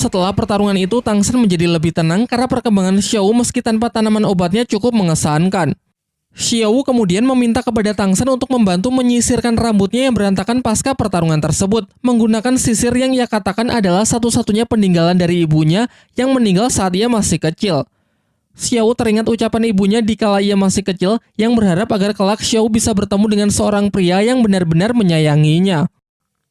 Setelah pertarungan itu, Tang San menjadi lebih tenang karena perkembangan Xiao Wu meski tanpa tanaman obatnya cukup mengesankan. Xiao Wu kemudian meminta kepada Tang San untuk membantu menyisirkan rambutnya yang berantakan pasca pertarungan tersebut, menggunakan sisir yang ia katakan adalah satu-satunya peninggalan dari ibunya yang meninggal saat ia masih kecil. Xiao Wu teringat ucapan ibunya di kala ia masih kecil yang berharap agar kelak Xiao Wu bisa bertemu dengan seorang pria yang benar-benar menyayanginya.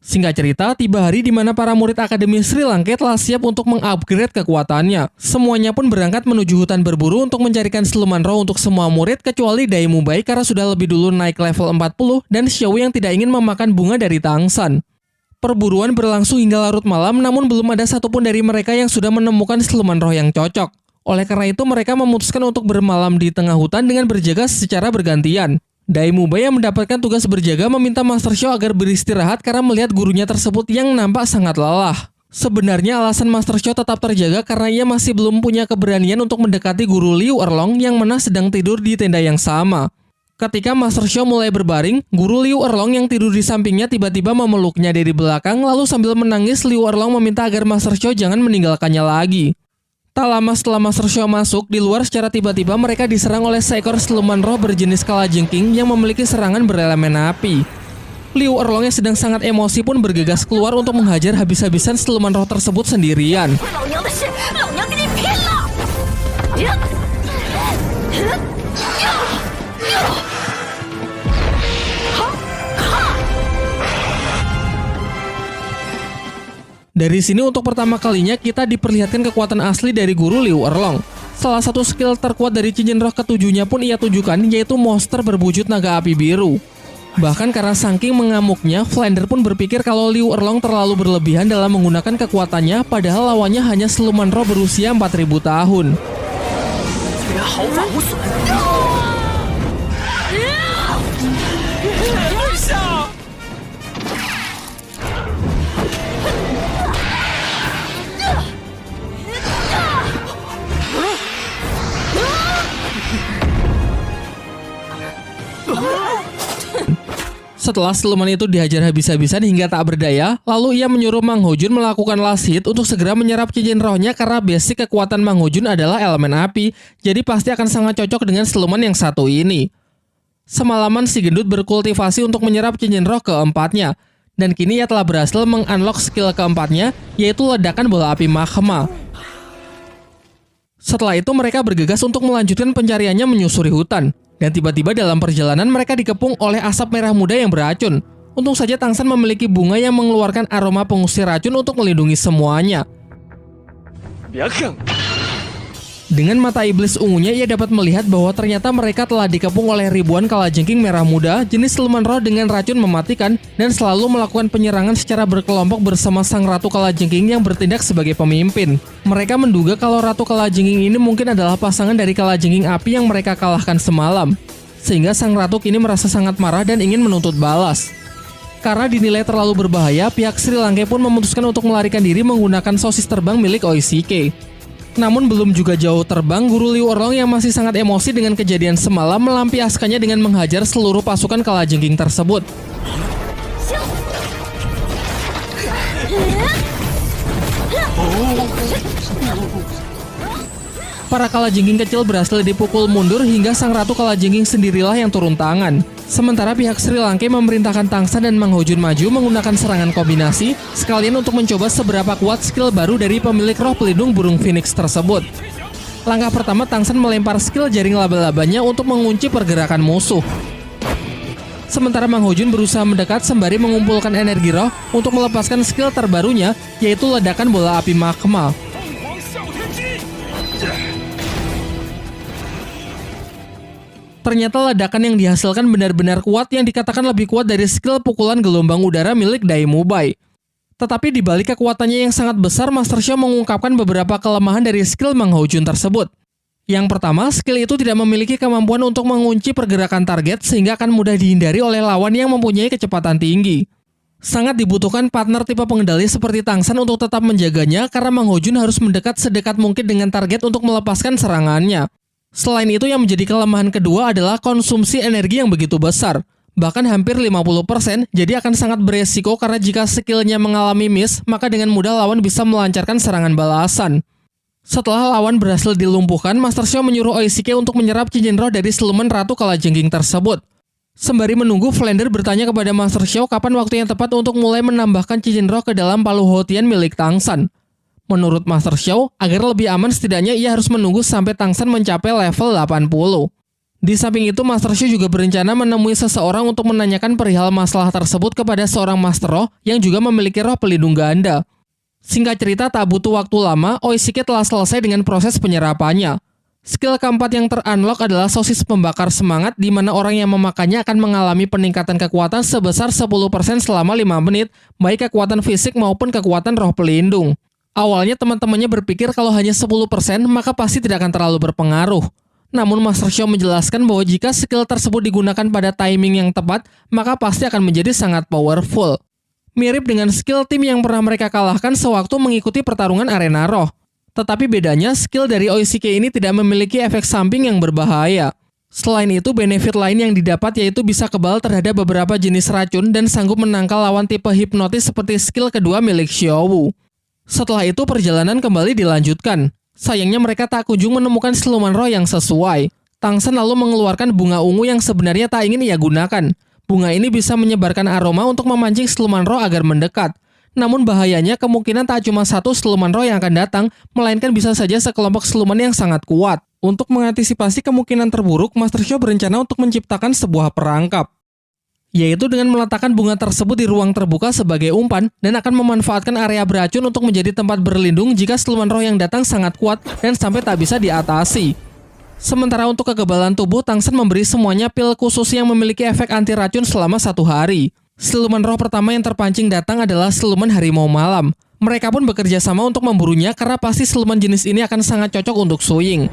Singkat cerita, tiba hari di mana para murid Akademi Sri Lanka telah siap untuk mengupgrade kekuatannya. Semuanya pun berangkat menuju hutan berburu untuk mencarikan siluman roh untuk semua murid kecuali Dai Mubai karena sudah lebih dulu naik level 40 dan Xiao Wu yang tidak ingin memakan bunga dari Tang San. Perburuan berlangsung hingga larut malam namun belum ada satupun dari mereka yang sudah menemukan siluman roh yang cocok. Oleh karena itu mereka memutuskan untuk bermalam di tengah hutan dengan berjaga secara bergantian. Dai Mubai yang mendapatkan tugas berjaga meminta Master Xiao agar beristirahat karena melihat gurunya tersebut yang nampak sangat lelah. Sebenarnya alasan Master Xiao tetap terjaga karena ia masih belum punya keberanian untuk mendekati guru Liu Erlong yang mana sedang tidur di tenda yang sama. Ketika Master Xiao mulai berbaring, guru Liu Erlong yang tidur di sampingnya tiba-tiba memeluknya dari belakang lalu sambil menangis Liu Erlong meminta agar Master Xiao jangan meninggalkannya lagi. Tak lama setelah Master Xiao masuk, di luar secara tiba-tiba mereka diserang oleh seekor siluman roh berjenis kalajengking yang memiliki serangan berelemen api. Liu Erlong yang sedang sangat emosi pun bergegas keluar untuk menghajar habis-habisan siluman roh tersebut sendirian. Dari sini untuk pertama kalinya kita diperlihatkan kekuatan asli dari guru Liu Erlong. Salah satu skill terkuat dari cincin roh ketujuhnya pun ia tunjukkan yaitu monster berwujud naga api biru. Bahkan karena saking mengamuknya, Flander pun berpikir kalau Liu Erlong terlalu berlebihan dalam menggunakan kekuatannya padahal lawannya hanya siluman roh berusia 4000 tahun. Setelah siluman itu dihajar habis-habisan hingga tak berdaya, lalu ia menyuruh Mang Ho Jun melakukan last hit untuk segera menyerap cincin rohnya karena basic kekuatan Mang Ho Jun adalah elemen api, jadi pasti akan sangat cocok dengan siluman yang satu ini. Semalaman si gendut berkultivasi untuk menyerap cincin roh keempatnya, dan kini ia telah berhasil mengunlock skill keempatnya, yaitu ledakan bola api magma. Setelah itu mereka bergegas untuk melanjutkan pencariannya menyusuri hutan. Dan tiba-tiba dalam perjalanan mereka dikepung oleh asap merah muda yang beracun. Untung saja Tang San memiliki bunga yang mengeluarkan aroma pengusir racun untuk melindungi semuanya. Dengan mata iblis ungunya ia dapat melihat bahwa ternyata mereka telah dikepung oleh ribuan kalajengking merah muda jenis siluman roh dengan racun mematikan dan selalu melakukan penyerangan secara berkelompok bersama sang ratu kalajengking yang bertindak sebagai pemimpin. Mereka menduga kalau ratu kalajengking ini mungkin adalah pasangan dari kalajengking api yang mereka kalahkan semalam. sehingga sang ratu kini merasa sangat marah dan ingin menuntut balas. Karena dinilai terlalu berbahaya, pihak Sri Lanka pun memutuskan untuk melarikan diri menggunakan sosis terbang milik Oishike. Namun belum juga jauh terbang, Guru Liu Erlong yang masih sangat emosi dengan kejadian semalam melampiaskannya dengan menghajar seluruh pasukan kalajengking tersebut. Para kalajengking kecil berhasil dipukul mundur hingga sang ratu kalajengking sendirilah yang turun tangan. Sementara pihak Sri Lanka memerintahkan Tangsan dan Mang Hojun maju menggunakan serangan kombinasi sekalian untuk mencoba seberapa kuat skill baru dari pemilik roh pelindung burung phoenix tersebut. Langkah pertama, Tangsan melempar skill jaring laba-labanya untuk mengunci pergerakan musuh. Sementara Mang Hojun berusaha mendekat sembari mengumpulkan energi roh untuk melepaskan skill terbarunya, yaitu ledakan bola api magma. Ternyata ledakan yang dihasilkan benar-benar kuat, yang dikatakan lebih kuat dari skill pukulan gelombang udara milik Dai Mubai. Tetapi di balik kekuatannya yang sangat besar, Master Xiao mengungkapkan beberapa kelemahan dari skill Mang Hojun tersebut. Yang pertama, skill itu tidak memiliki kemampuan untuk mengunci pergerakan target sehingga akan mudah dihindari oleh lawan yang mempunyai kecepatan tinggi. Sangat dibutuhkan partner tipe pengendali seperti Tangsan untuk tetap menjaganya karena Mang Hojun harus mendekat sedekat mungkin dengan target untuk melepaskan serangannya. Selain itu, yang menjadi kelemahan kedua adalah konsumsi energi yang begitu besar, bahkan hampir 50%, jadi akan sangat beresiko karena jika skillnya mengalami miss, maka dengan mudah lawan bisa melancarkan serangan balasan. Setelah lawan berhasil dilumpuhkan, Master Xiao menyuruh Oishike untuk menyerap cincin roh dari siluman ratu kalajengking tersebut. Sembari menunggu, Flander bertanya kepada Master Xiao kapan waktu yang tepat untuk mulai menambahkan cincin roh ke dalam palu Houtian milik Tangsan. Menurut Master Xiao, agar lebih aman setidaknya ia harus menunggu sampai Tangsan mencapai level 80. Di samping itu, Master Xiao juga berencana menemui seseorang untuk menanyakan perihal masalah tersebut kepada seorang Master Roh yang juga memiliki roh pelindung ganda. Singkat cerita, tak butuh waktu lama, Oishike telah selesai dengan proses penyerapannya. Skill keempat yang ter-unlock adalah sosis pembakar semangat, di mana orang yang memakannya akan mengalami peningkatan kekuatan sebesar 10% selama 5 menit, baik kekuatan fisik maupun kekuatan roh pelindung. Awalnya teman-temannya berpikir kalau hanya 10% maka pasti tidak akan terlalu berpengaruh. Namun Master Xiao menjelaskan bahwa jika skill tersebut digunakan pada timing yang tepat, maka pasti akan menjadi sangat powerful. Mirip dengan skill tim yang pernah mereka kalahkan sewaktu mengikuti pertarungan arena roh. Tetapi bedanya, skill dari Oishike ini tidak memiliki efek samping yang berbahaya. Selain itu, benefit lain yang didapat yaitu bisa kebal terhadap beberapa jenis racun dan sanggup menangkal lawan tipe hipnotis seperti skill kedua milik Xiao Wu. Setelah itu perjalanan kembali dilanjutkan. Sayangnya mereka tak kunjung menemukan siluman roh yang sesuai. Tangsan lalu mengeluarkan bunga ungu yang sebenarnya tak ingin ia gunakan. Bunga ini bisa menyebarkan aroma untuk memancing siluman roh agar mendekat. Namun bahayanya kemungkinan tak cuma satu siluman roh yang akan datang, melainkan bisa saja sekelompok siluman yang sangat kuat. Untuk mengantisipasi kemungkinan terburuk, Master Xiao berencana untuk menciptakan sebuah perangkap, yaitu dengan meletakkan bunga tersebut di ruang terbuka sebagai umpan dan akan memanfaatkan area beracun untuk menjadi tempat berlindung jika siluman roh yang datang sangat kuat dan sampai tak bisa diatasi. Sementara untuk kekebalan tubuh, Tangsan memberi semuanya pil khusus yang memiliki efek anti racun selama 1 hari. Siluman roh pertama yang terpancing datang adalah siluman harimau malam. Mereka pun bekerja sama untuk memburunya karena pasti siluman jenis ini akan sangat cocok untuk Suying.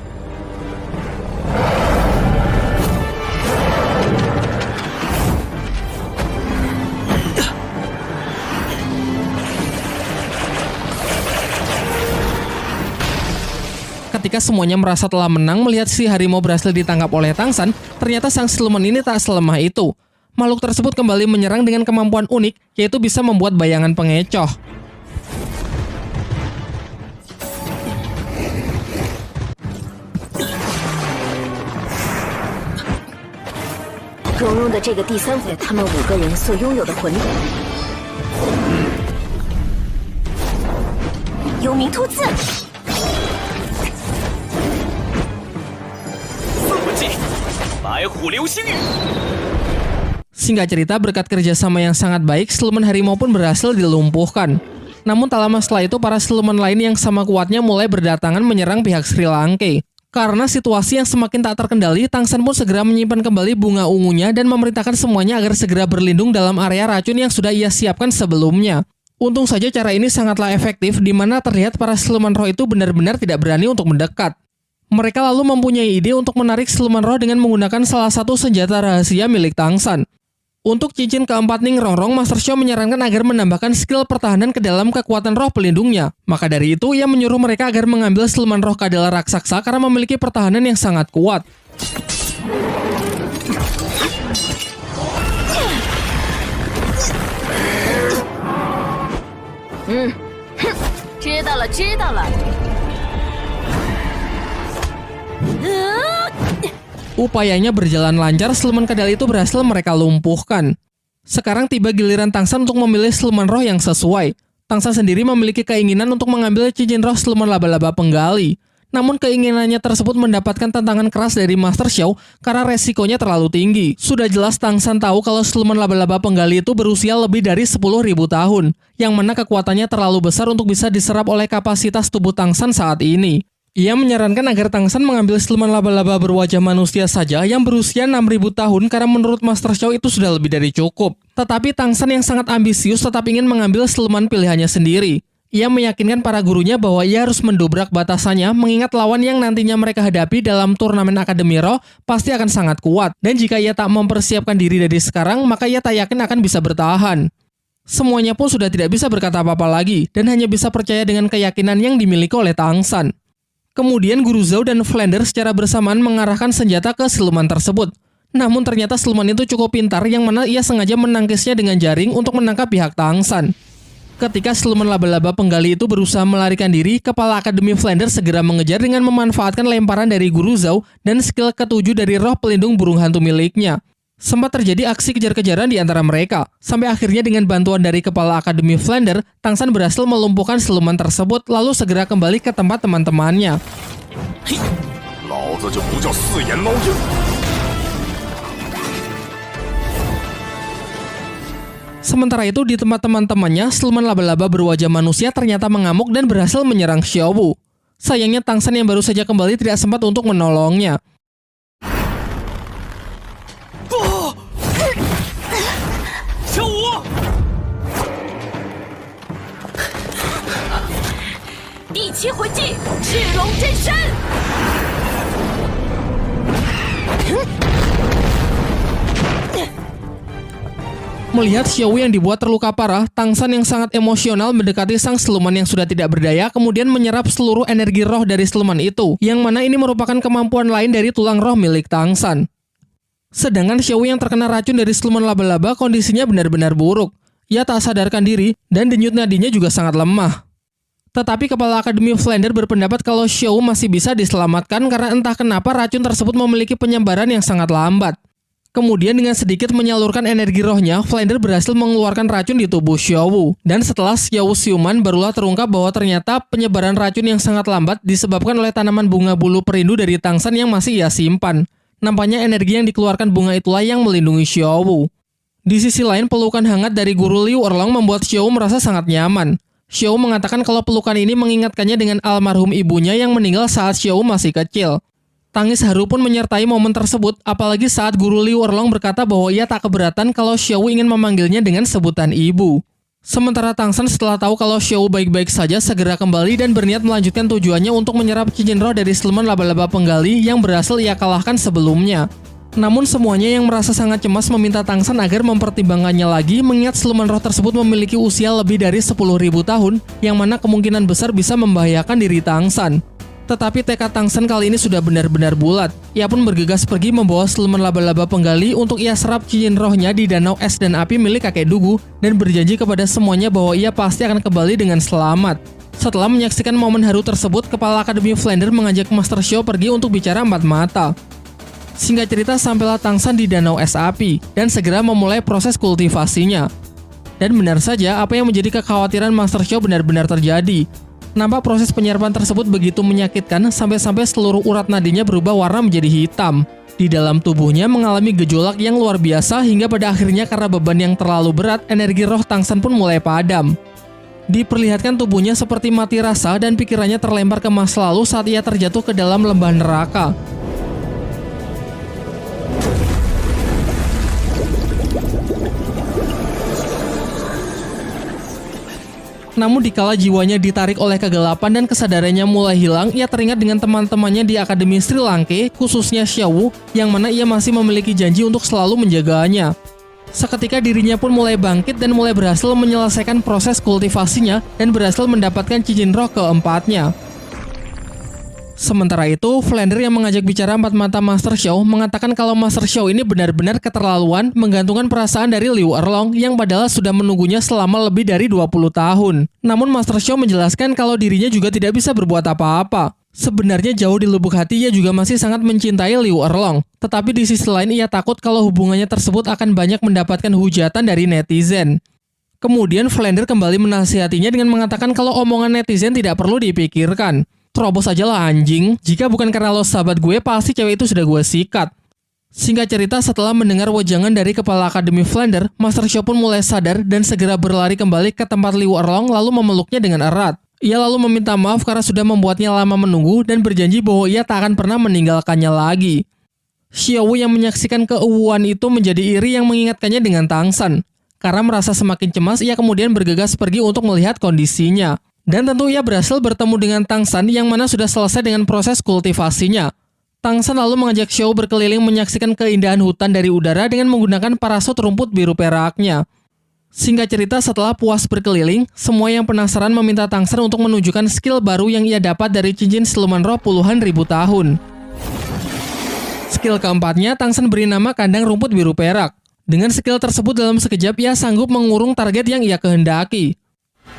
Ketika semuanya merasa telah menang melihat si harimau berhasil ditangkap oleh Tangsan, ternyata sang siluman ini tak selemah itu. Makhluk tersebut kembali menyerang dengan kemampuan unik, yaitu bisa membuat bayangan pengecoh. Singkat cerita, berkat kerjasama yang sangat baik, siluman harimau pun berhasil dilumpuhkan. Namun tak lama setelah itu, para siluman lain yang sama kuatnya mulai berdatangan menyerang pihak Sri Lanka. Karena situasi yang semakin tak terkendali, Tangsan pun segera menyimpan kembali bunga ungunya dan memerintahkan semuanya agar segera berlindung dalam area racun yang sudah ia siapkan sebelumnya. Untung saja cara ini sangatlah efektif, di mana terlihat para siluman roh itu benar-benar tidak berani untuk mendekat. Mereka lalu mempunyai ide untuk menarik siluman roh dengan menggunakan salah satu senjata rahasia milik Tangsan. Untuk cincin keempat Ning Rongrong, Master Xiao menyarankan agar menambahkan skill pertahanan ke dalam kekuatan roh pelindungnya. Maka dari itu, ia menyuruh mereka agar mengambil siluman roh kadal raksasa karena memiliki pertahanan yang sangat kuat. 知道了，知道了。 Upayanya berjalan lancar, siluman kadal itu berhasil mereka lumpuhkan. Sekarang tiba giliran Tangsan untuk memilih siluman roh yang sesuai. Tangsan sendiri memiliki keinginan untuk mengambil cincin roh siluman laba-laba penggali. Namun keinginannya tersebut mendapatkan tantangan keras dari Master Xiao karena resikonya terlalu tinggi. Sudah jelas Tangsan tahu kalau siluman laba-laba penggali itu berusia lebih dari 10.000 tahun, yang mana kekuatannya terlalu besar untuk bisa diserap oleh kapasitas tubuh Tangsan saat ini. Ia menyarankan agar Tangsan mengambil siluman laba-laba berwajah manusia saja yang berusia 6.000 tahun karena menurut Master Xiao itu sudah lebih dari cukup. Tetapi Tangsan yang sangat ambisius tetap ingin mengambil siluman pilihannya sendiri. Ia meyakinkan para gurunya bahwa ia harus mendobrak batasannya mengingat lawan yang nantinya mereka hadapi dalam turnamen Akademi Roh pasti akan sangat kuat. Dan jika ia tak mempersiapkan diri dari sekarang, maka ia tak yakin akan bisa bertahan. Semuanya pun sudah tidak bisa berkata apa-apa lagi dan hanya bisa percaya dengan keyakinan yang dimiliki oleh Tangsan. Kemudian Guru Zhao dan Flander secara bersamaan mengarahkan senjata ke siluman tersebut. Namun ternyata siluman itu cukup pintar yang mana ia sengaja menangkisnya dengan jaring untuk menangkap pihak Tangsan. Ketika siluman laba-laba penggali itu berusaha melarikan diri, kepala Akademi Flander segera mengejar dengan memanfaatkan lemparan dari Guru Zhao dan skill ketujuh dari roh pelindung burung hantu miliknya. Sempat terjadi aksi kejar-kejaran di antara mereka, sampai akhirnya dengan bantuan dari kepala Akademi Flander, Tangsan berhasil melumpuhkan siluman tersebut lalu segera kembali ke tempat teman-temannya. 老子就不叫四眼猫精。 Sementara itu di tempat teman-temannya, siluman laba-laba berwajah manusia ternyata mengamuk dan berhasil menyerang Xiao Wu. Sayangnya Tangsan yang baru saja kembali tidak sempat untuk menolongnya. 小五， 第七魂技赤龙真身。 Melihat Xiao Wu yang dibuat terluka parah, Tangsan yang sangat emosional mendekati sang siluman yang sudah tidak berdaya, kemudian menyerap seluruh energi roh dari siluman itu, yang mana ini merupakan kemampuan lain dari tulang roh milik Tangsan. Sedangkan Xiao Wu yang terkena racun dari siluman laba-laba kondisinya benar-benar buruk. Ia tak sadarkan diri dan denyut nadinya juga sangat lemah. Tetapi kepala Akademi Flander berpendapat kalau Xiao Wu masih bisa diselamatkan karena entah kenapa racun tersebut memiliki penyebaran yang sangat lambat. Kemudian dengan sedikit menyalurkan energi rohnya, Flander berhasil mengeluarkan racun di tubuh Xiao Wu. Dan setelah Xiao Wu siuman, barulah terungkap bahwa ternyata penyebaran racun yang sangat lambat disebabkan oleh tanaman bunga bulu perindu dari Tangsan yang masih ia simpan. Nampaknya energi yang dikeluarkan bunga itulah yang melindungi Xiao Wu. Di sisi lain, pelukan hangat dari Guru Liu Erlong membuat Xiao Wu merasa sangat nyaman. Xiao Wu mengatakan kalau pelukan ini mengingatkannya dengan almarhum ibunya yang meninggal saat Xiao Wu masih kecil. Tangis haru pun menyertai momen tersebut, apalagi saat Guru Liu Erlong berkata bahwa ia tak keberatan kalau Xiao Wu ingin memanggilnya dengan sebutan ibu. Sementara Tangsan setelah tahu kalau Xiao Wu baik-baik saja segera kembali dan berniat melanjutkan tujuannya untuk menyerap cincin roh dari siluman laba-laba penggali yang berhasil ia kalahkan sebelumnya. Namun semuanya yang merasa sangat cemas meminta Tangsan agar mempertimbangkannya lagi mengingat siluman roh tersebut memiliki usia lebih dari 10.000 tahun yang mana kemungkinan besar bisa membahayakan diri Tangsan. Tetapi tekad Tangsan kali ini sudah benar-benar bulat. Ia pun bergegas pergi membawa siluman laba-laba penggali untuk ia serap cincin rohnya di danau es dan api milik kakek Dugu dan berjanji kepada semuanya bahwa ia pasti akan kembali dengan selamat. Setelah menyaksikan momen haru tersebut, kepala Akademi Flander mengajak Master Xiao pergi untuk bicara empat mata. Singkat cerita, sampailah Tangsan di danau es api dan segera memulai proses kultivasinya. Dan benar saja, apa yang menjadi kekhawatiran Master Xiao benar-benar terjadi. Nampak proses penyerapan tersebut begitu menyakitkan sampai-sampai seluruh urat nadinya berubah warna menjadi hitam. Di dalam tubuhnya mengalami gejolak yang luar biasa hingga pada akhirnya karena beban yang terlalu berat, energi roh Tangsan pun mulai padam. Diperlihatkan tubuhnya seperti mati rasa dan pikirannya terlempar ke masa lalu saat ia terjatuh ke dalam lembah neraka. Namun dikala jiwanya ditarik oleh kegelapan dan kesadarannya mulai hilang, ia teringat dengan teman-temannya di Akademi Sri Lanka, khususnya Xiaowu, yang mana ia masih memiliki janji untuk selalu menjaganya. Seketika dirinya pun mulai bangkit dan mulai berhasil menyelesaikan proses kultivasinya dan berhasil mendapatkan cincin roh keempatnya. Sementara itu, Flander yang mengajak bicara empat mata Master Xiao mengatakan kalau Master Xiao ini benar-benar keterlaluan menggantungkan perasaan dari Liu Erlong yang padahal sudah menunggunya selama lebih dari 20 tahun. Namun Master Xiao menjelaskan kalau dirinya juga tidak bisa berbuat apa-apa. Sebenarnya jauh di lubuk hati ia juga masih sangat mencintai Liu Erlong. Tetapi di sisi lain ia takut kalau hubungannya tersebut akan banyak mendapatkan hujatan dari netizen. Kemudian Flander kembali menasihatinya dengan mengatakan kalau omongan netizen tidak perlu dipikirkan. Terobos aja lah anjing, jika bukan karena lo sahabat gue, pasti cewek itu sudah gue sikat. Singkat cerita, setelah mendengar wejangan dari kepala Akademi Flander, Master Xiao pun mulai sadar dan segera berlari kembali ke tempat Liu Erlong lalu memeluknya dengan erat. Ia lalu meminta maaf karena sudah membuatnya lama menunggu dan berjanji bahwa ia tak akan pernah meninggalkannya lagi. Xiaowu yang menyaksikan keuuan itu menjadi iri yang mengingatkannya dengan Tangsan. Karena merasa semakin cemas, ia kemudian bergegas pergi untuk melihat kondisinya. Dan tentu ia berhasil bertemu dengan Tangsan yang mana sudah selesai dengan proses kultivasinya. Tangsan lalu mengajak Xiao berkeliling menyaksikan keindahan hutan dari udara dengan menggunakan parasut rumput biru peraknya. Singkat cerita, setelah puas berkeliling, semua yang penasaran meminta Tangsan untuk menunjukkan skill baru yang ia dapat dari cincin siluman roh puluhan ribu tahun. Skill keempatnya, Tangsan beri nama kandang rumput biru perak. Dengan skill tersebut dalam sekejap ia sanggup mengurung target yang ia kehendaki.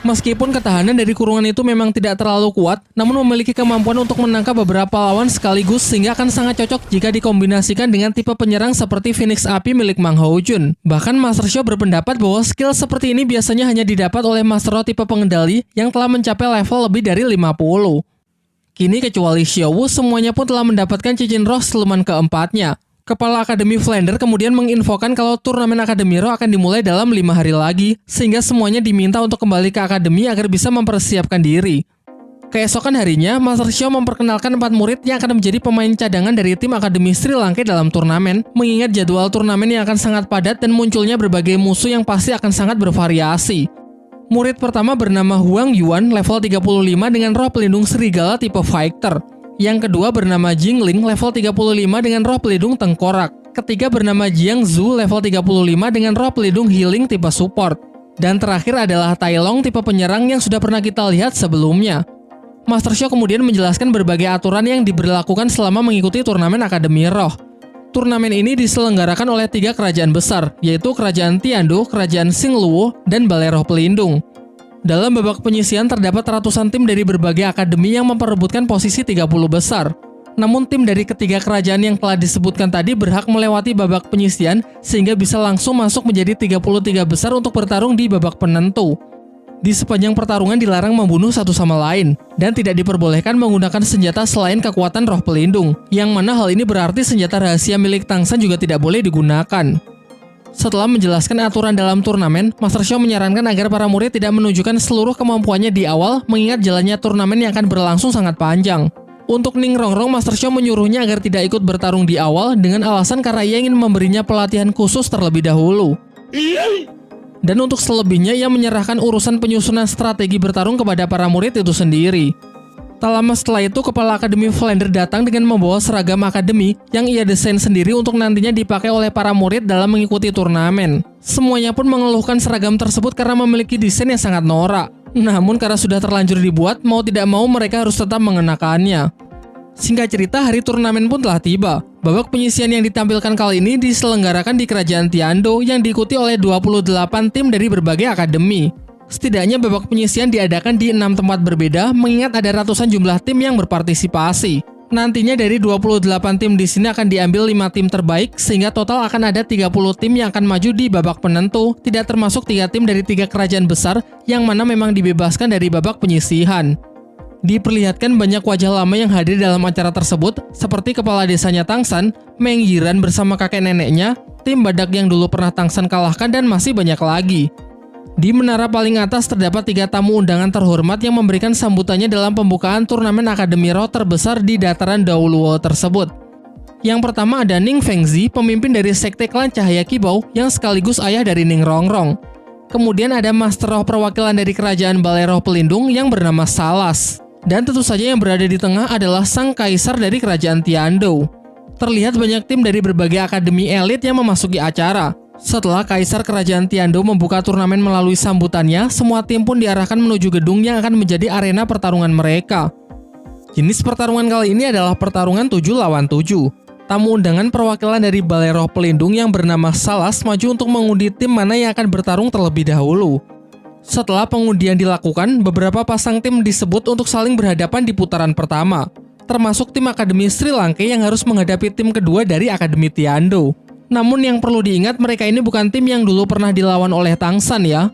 Meskipun ketahanan dari kurungan itu memang tidak terlalu kuat, namun memiliki kemampuan untuk menangkap beberapa lawan sekaligus sehingga akan sangat cocok jika dikombinasikan dengan tipe penyerang seperti Phoenix Api milik Mang Houjun. Bahkan Master Xiao berpendapat bahwa skill seperti ini biasanya hanya didapat oleh Master Roh tipe pengendali yang telah mencapai level lebih dari 50. Kini kecuali Xiaowu, semuanya pun telah mendapatkan cincin roh siluman keempatnya. Kepala Akademi Flander kemudian menginfokan kalau turnamen Akademi Roh akan dimulai dalam 5 hari lagi, sehingga semuanya diminta untuk kembali ke Akademi agar bisa mempersiapkan diri. Keesokan harinya, Master Xiao memperkenalkan 4 murid yang akan menjadi pemain cadangan dari tim Akademi Sri Lanka dalam turnamen, mengingat jadwal turnamen yang akan sangat padat dan munculnya berbagai musuh yang pasti akan sangat bervariasi. Murid pertama bernama Huang Yuan, level 35 dengan roh pelindung serigala tipe fighter. Yang kedua bernama Jingling, level 35 dengan roh pelindung tengkorak. Ketiga bernama Jiang Zhu, level 35 dengan roh pelindung healing tipe support. Dan terakhir adalah Tai Long, tipe penyerang yang sudah pernah kita lihat sebelumnya. Master Xiao kemudian menjelaskan berbagai aturan yang diberlakukan selama mengikuti turnamen Akademi Roh. Turnamen ini diselenggarakan oleh 3 kerajaan besar, yaitu Kerajaan Tiandu, Kerajaan Xingluo, dan Balai Roh Pelindung. Dalam babak penyisian terdapat ratusan tim dari berbagai akademi yang memperebutkan posisi 30 besar. Namun tim dari ketiga kerajaan yang telah disebutkan tadi berhak melewati babak penyisian sehingga bisa langsung masuk menjadi 33 besar untuk bertarung di babak penentu. Di sepanjang pertarungan dilarang membunuh satu sama lain dan tidak diperbolehkan menggunakan senjata selain kekuatan roh pelindung, yang mana hal ini berarti senjata rahasia milik Tangsan juga tidak boleh digunakan. Setelah menjelaskan aturan dalam turnamen, Master Xiao menyarankan agar para murid tidak menunjukkan seluruh kemampuannya di awal mengingat jalannya turnamen yang akan berlangsung sangat panjang. Untuk Ning Rongrong, Master Xiao menyuruhnya agar tidak ikut bertarung di awal dengan alasan karena ia ingin memberinya pelatihan khusus terlebih dahulu. Dan untuk selebihnya, ia menyerahkan urusan penyusunan strategi bertarung kepada para murid itu sendiri. Tak lama setelah itu, kepala Akademi Flander datang dengan membawa seragam akademi yang ia desain sendiri untuk nantinya dipakai oleh para murid dalam mengikuti turnamen. Semuanya pun mengeluhkan seragam tersebut karena memiliki desain yang sangat norak. Namun karena sudah terlanjur dibuat, mau tidak mau mereka harus tetap mengenakannya. Singkat cerita, hari turnamen pun telah tiba. Babak penyisian yang ditampilkan kali ini diselenggarakan di Kerajaan Tiando yang diikuti oleh 28 tim dari berbagai akademi. Setidaknya babak penyisian diadakan di 6 tempat berbeda mengingat ada ratusan jumlah tim yang berpartisipasi. Nantinya dari 28 tim di sini akan diambil 5 tim terbaik sehingga total akan ada 30 tim yang akan maju di babak penentu, tidak termasuk 3 tim dari 3 kerajaan besar yang mana memang dibebaskan dari babak penyisihan. Diperlihatkan banyak wajah lama yang hadir dalam acara tersebut seperti kepala desanya Tangsan, Meng Yiran bersama kakek neneknya, tim badak yang dulu pernah Tangsan kalahkan dan masih banyak lagi. Di menara paling atas terdapat 3 tamu undangan terhormat yang memberikan sambutannya dalam pembukaan turnamen Akademi Roh terbesar di dataran Daoluo tersebut. Yang pertama ada Ning Fengzi, pemimpin dari sekte klan Cahaya Kibau yang sekaligus ayah dari Ning Rongrong. Kemudian ada Master Roh perwakilan dari kerajaan Balai Roh Pelindung yang bernama Salas. Dan tentu saja yang berada di tengah adalah sang kaisar dari kerajaan Tiandou. Terlihat banyak tim dari berbagai akademi elit yang memasuki acara. Setelah kaisar kerajaan Tiandou membuka turnamen melalui sambutannya, semua tim pun diarahkan menuju gedung yang akan menjadi arena pertarungan mereka. Jenis pertarungan kali ini adalah pertarungan 7 lawan 7. Tamu undangan perwakilan dari Balai Roh Pelindung yang bernama Salas maju untuk mengundi tim mana yang akan bertarung terlebih dahulu. Setelah pengundian dilakukan, beberapa pasang tim disebut untuk saling berhadapan di putaran pertama, termasuk tim Akademi Sri Lanka yang harus menghadapi tim kedua dari Akademi Tiandou. Namun yang perlu diingat, mereka ini bukan tim yang dulu pernah dilawan oleh Tangsan ya.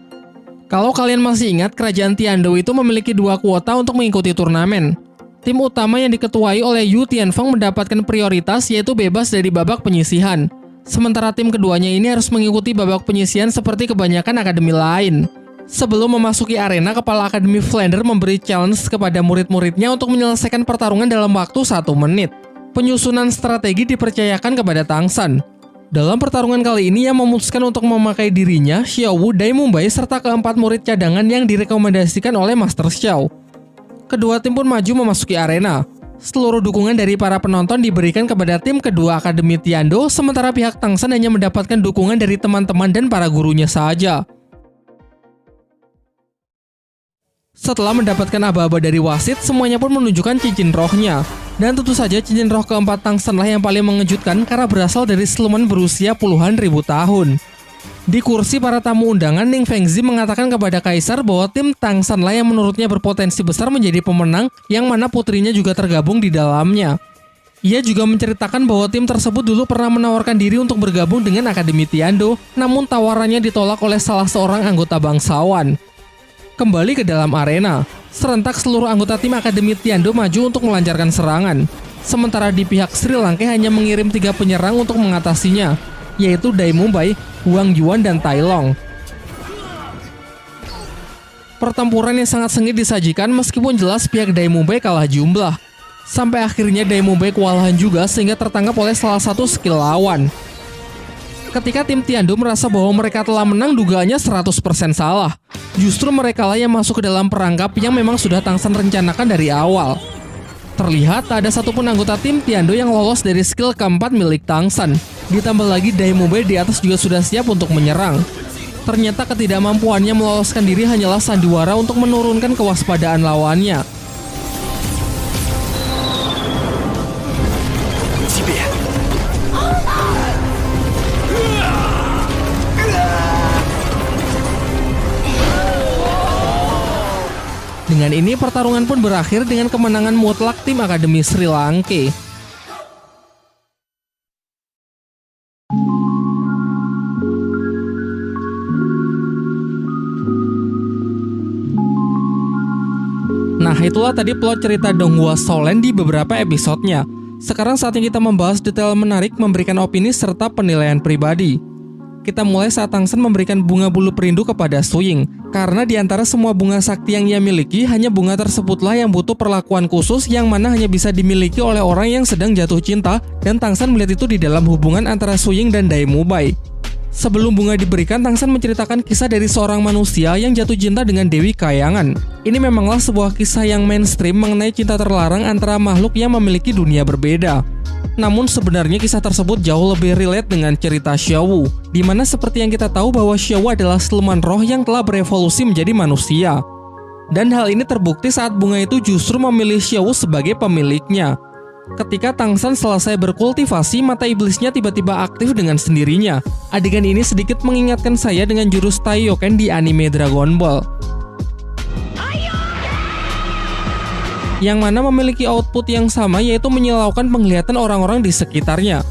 Kalau kalian masih ingat, kerajaan Tiandou itu memiliki 2 kuota untuk mengikuti turnamen. Tim utama yang diketuai oleh Yu Tianfeng mendapatkan prioritas, yaitu bebas dari babak penyisihan. Sementara tim keduanya ini harus mengikuti babak penyisihan seperti kebanyakan akademi lain. Sebelum memasuki arena, Kepala Akademi Flander memberi challenge kepada murid-muridnya untuk menyelesaikan pertarungan dalam waktu 1 menit. Penyusunan strategi dipercayakan kepada Tangsan. Dalam pertarungan kali ini, ia memutuskan untuk memakai dirinya, Xiao Wu, Dai Mumbai, serta keempat murid cadangan yang direkomendasikan oleh Master Xiao. Kedua tim pun maju memasuki arena. Seluruh dukungan dari para penonton diberikan kepada tim kedua Akademi Tiandou, sementara pihak Tangsan hanya mendapatkan dukungan dari teman-teman dan para gurunya saja. Setelah mendapatkan aba-aba dari wasit, semuanya pun menunjukkan cincin rohnya. Dan tentu saja cincin roh keempat Tangsan lah yang paling mengejutkan karena berasal dari siluman berusia puluhan ribu tahun. Di kursi para tamu undangan, Ning Fengzi mengatakan kepada Kaisar bahwa tim Tangsan lah yang menurutnya berpotensi besar menjadi pemenang, yang mana putrinya juga tergabung di dalamnya. Ia juga menceritakan bahwa tim tersebut dulu pernah menawarkan diri untuk bergabung dengan Akademi Tiandou, namun tawarannya ditolak oleh salah seorang anggota bangsawan. Kembali ke dalam arena, serentak seluruh anggota tim Akademi Tiandou maju untuk melancarkan serangan. Sementara di pihak Sri Lanka hanya mengirim 3 penyerang untuk mengatasinya, yaitu Dai Mumbai, Wang Yuan, dan Tai Long. Pertempuran yang sangat sengit disajikan meskipun jelas pihak Dai Mumbai kalah jumlah. Sampai akhirnya Dai Mumbai kewalahan juga sehingga tertangkap oleh salah satu skill lawan. Ketika tim Tiandou merasa bahwa mereka telah menang, dugaannya 100% salah. Justru mereka lah yang masuk ke dalam perangkap yang memang sudah Tangsan rencanakan dari awal. Terlihat tak ada satupun anggota tim Tiandou yang lolos dari skill keempat milik Tangsan. Ditambah lagi Dai Mumbai di atas juga sudah siap untuk menyerang. Ternyata ketidakmampuannya meloloskan diri hanyalah sandiwara untuk menurunkan kewaspadaan lawannya. Dengan ini pertarungan pun berakhir dengan kemenangan mutlak tim Akademi Sri Lanka. Nah, itulah tadi plot cerita Donghua Shaolin di beberapa episodenya. Sekarang saatnya kita membahas detail menarik, memberikan opini serta penilaian pribadi. Kita mulai saat Tangsan memberikan bunga bulu perindu kepada Su Ying. Karena di antara semua bunga sakti yang ia miliki, hanya bunga tersebutlah yang butuh perlakuan khusus yang mana hanya bisa dimiliki oleh orang yang sedang jatuh cinta, dan Tangsan melihat itu di dalam hubungan antara Su Ying dan Dai Mumbai. Sebelum bunga diberikan, Tangsan menceritakan kisah dari seorang manusia yang jatuh cinta dengan Dewi Kayangan. Ini memanglah sebuah kisah yang mainstream mengenai cinta terlarang antara makhluk yang memiliki dunia berbeda. Namun sebenarnya kisah tersebut jauh lebih relate dengan cerita Xiao Wu, di mana seperti yang kita tahu bahwa Xiao Wu adalah siluman roh yang telah berevolusi menjadi manusia. Dan hal ini terbukti saat bunga itu justru memilih Xiao Wu sebagai pemiliknya. Ketika Tangsan selesai berkultivasi, mata iblisnya tiba-tiba aktif dengan sendirinya. Adegan ini sedikit mengingatkan saya dengan jurus Taiyoken di anime Dragon Ball, yang mana memiliki output yang sama, yaitu menyilaukan penglihatan orang-orang di sekitarnya.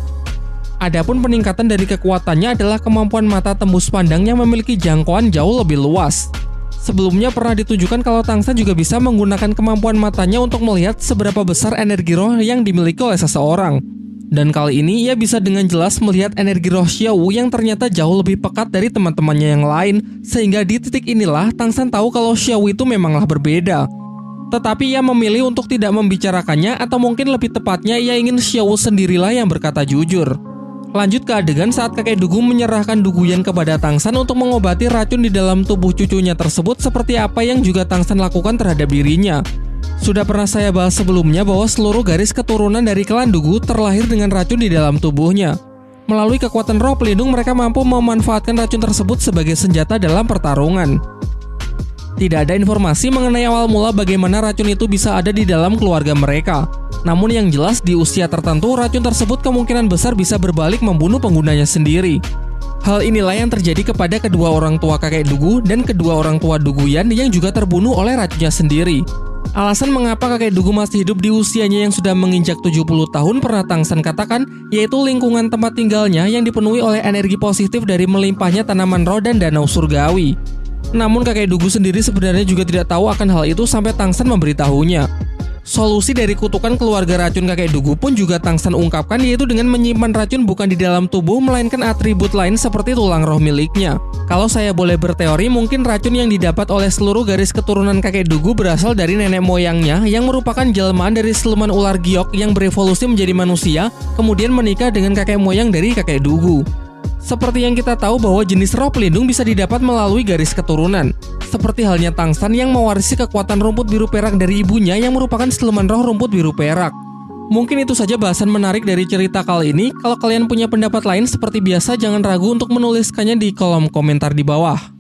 Adapun peningkatan dari kekuatannya adalah kemampuan mata tembus pandang yang memiliki jangkauan jauh lebih luas. Sebelumnya pernah ditunjukkan kalau Tangsan juga bisa menggunakan kemampuan matanya untuk melihat seberapa besar energi roh yang dimiliki oleh seseorang. Dan kali ini ia bisa dengan jelas melihat energi roh Xiao Wu yang ternyata jauh lebih pekat dari teman-temannya yang lain, sehingga di titik inilah Tangsan tahu kalau Xiao Wu itu memanglah berbeda. Tetapi ia memilih untuk tidak membicarakannya, atau mungkin lebih tepatnya ia ingin Xiao Wu sendirilah yang berkata jujur. Lanjut ke adegan saat kakek Dugu menyerahkan Duguyan kepada Tangsan untuk mengobati racun di dalam tubuh cucunya tersebut seperti apa yang juga Tangsan lakukan terhadap dirinya. Sudah pernah saya bahas sebelumnya bahwa seluruh garis keturunan dari klan Dugu terlahir dengan racun di dalam tubuhnya. Melalui kekuatan roh pelindung mereka mampu memanfaatkan racun tersebut sebagai senjata dalam pertarungan. Tidak ada informasi mengenai awal mula bagaimana racun itu bisa ada di dalam keluarga mereka. Namun yang jelas di usia tertentu racun tersebut kemungkinan besar bisa berbalik membunuh penggunanya sendiri. Hal inilah yang terjadi kepada kedua orang tua kakek Dugu dan kedua orang tua Duguyan yang juga terbunuh oleh racunnya sendiri. Alasan mengapa kakek Dugu masih hidup di usianya yang sudah menginjak 70 tahun pernah Tangsan katakan, yaitu lingkungan tempat tinggalnya yang dipenuhi oleh energi positif dari melimpahnya tanaman roh dan danau surgawi. Namun kakek Dugu sendiri sebenarnya juga tidak tahu akan hal itu sampai Tangsan memberitahunya. Solusi dari kutukan keluarga racun kakek Dugu pun juga Tangsan ungkapkan, yaitu dengan menyimpan racun bukan di dalam tubuh melainkan atribut lain seperti tulang roh miliknya. Kalau saya boleh berteori, mungkin racun yang didapat oleh seluruh garis keturunan kakek Dugu berasal dari nenek moyangnya yang merupakan jelmaan dari siluman ular giok yang berevolusi menjadi manusia, kemudian menikah dengan kakek moyang dari kakek Dugu. Seperti yang kita tahu bahwa jenis roh pelindung bisa didapat melalui garis keturunan. Seperti halnya Tangsan yang mewarisi kekuatan rumput biru perak dari ibunya yang merupakan siluman roh rumput biru perak. Mungkin itu saja bahasan menarik dari cerita kali ini. Kalau kalian punya pendapat lain seperti biasa jangan ragu untuk menuliskannya di kolom komentar di bawah.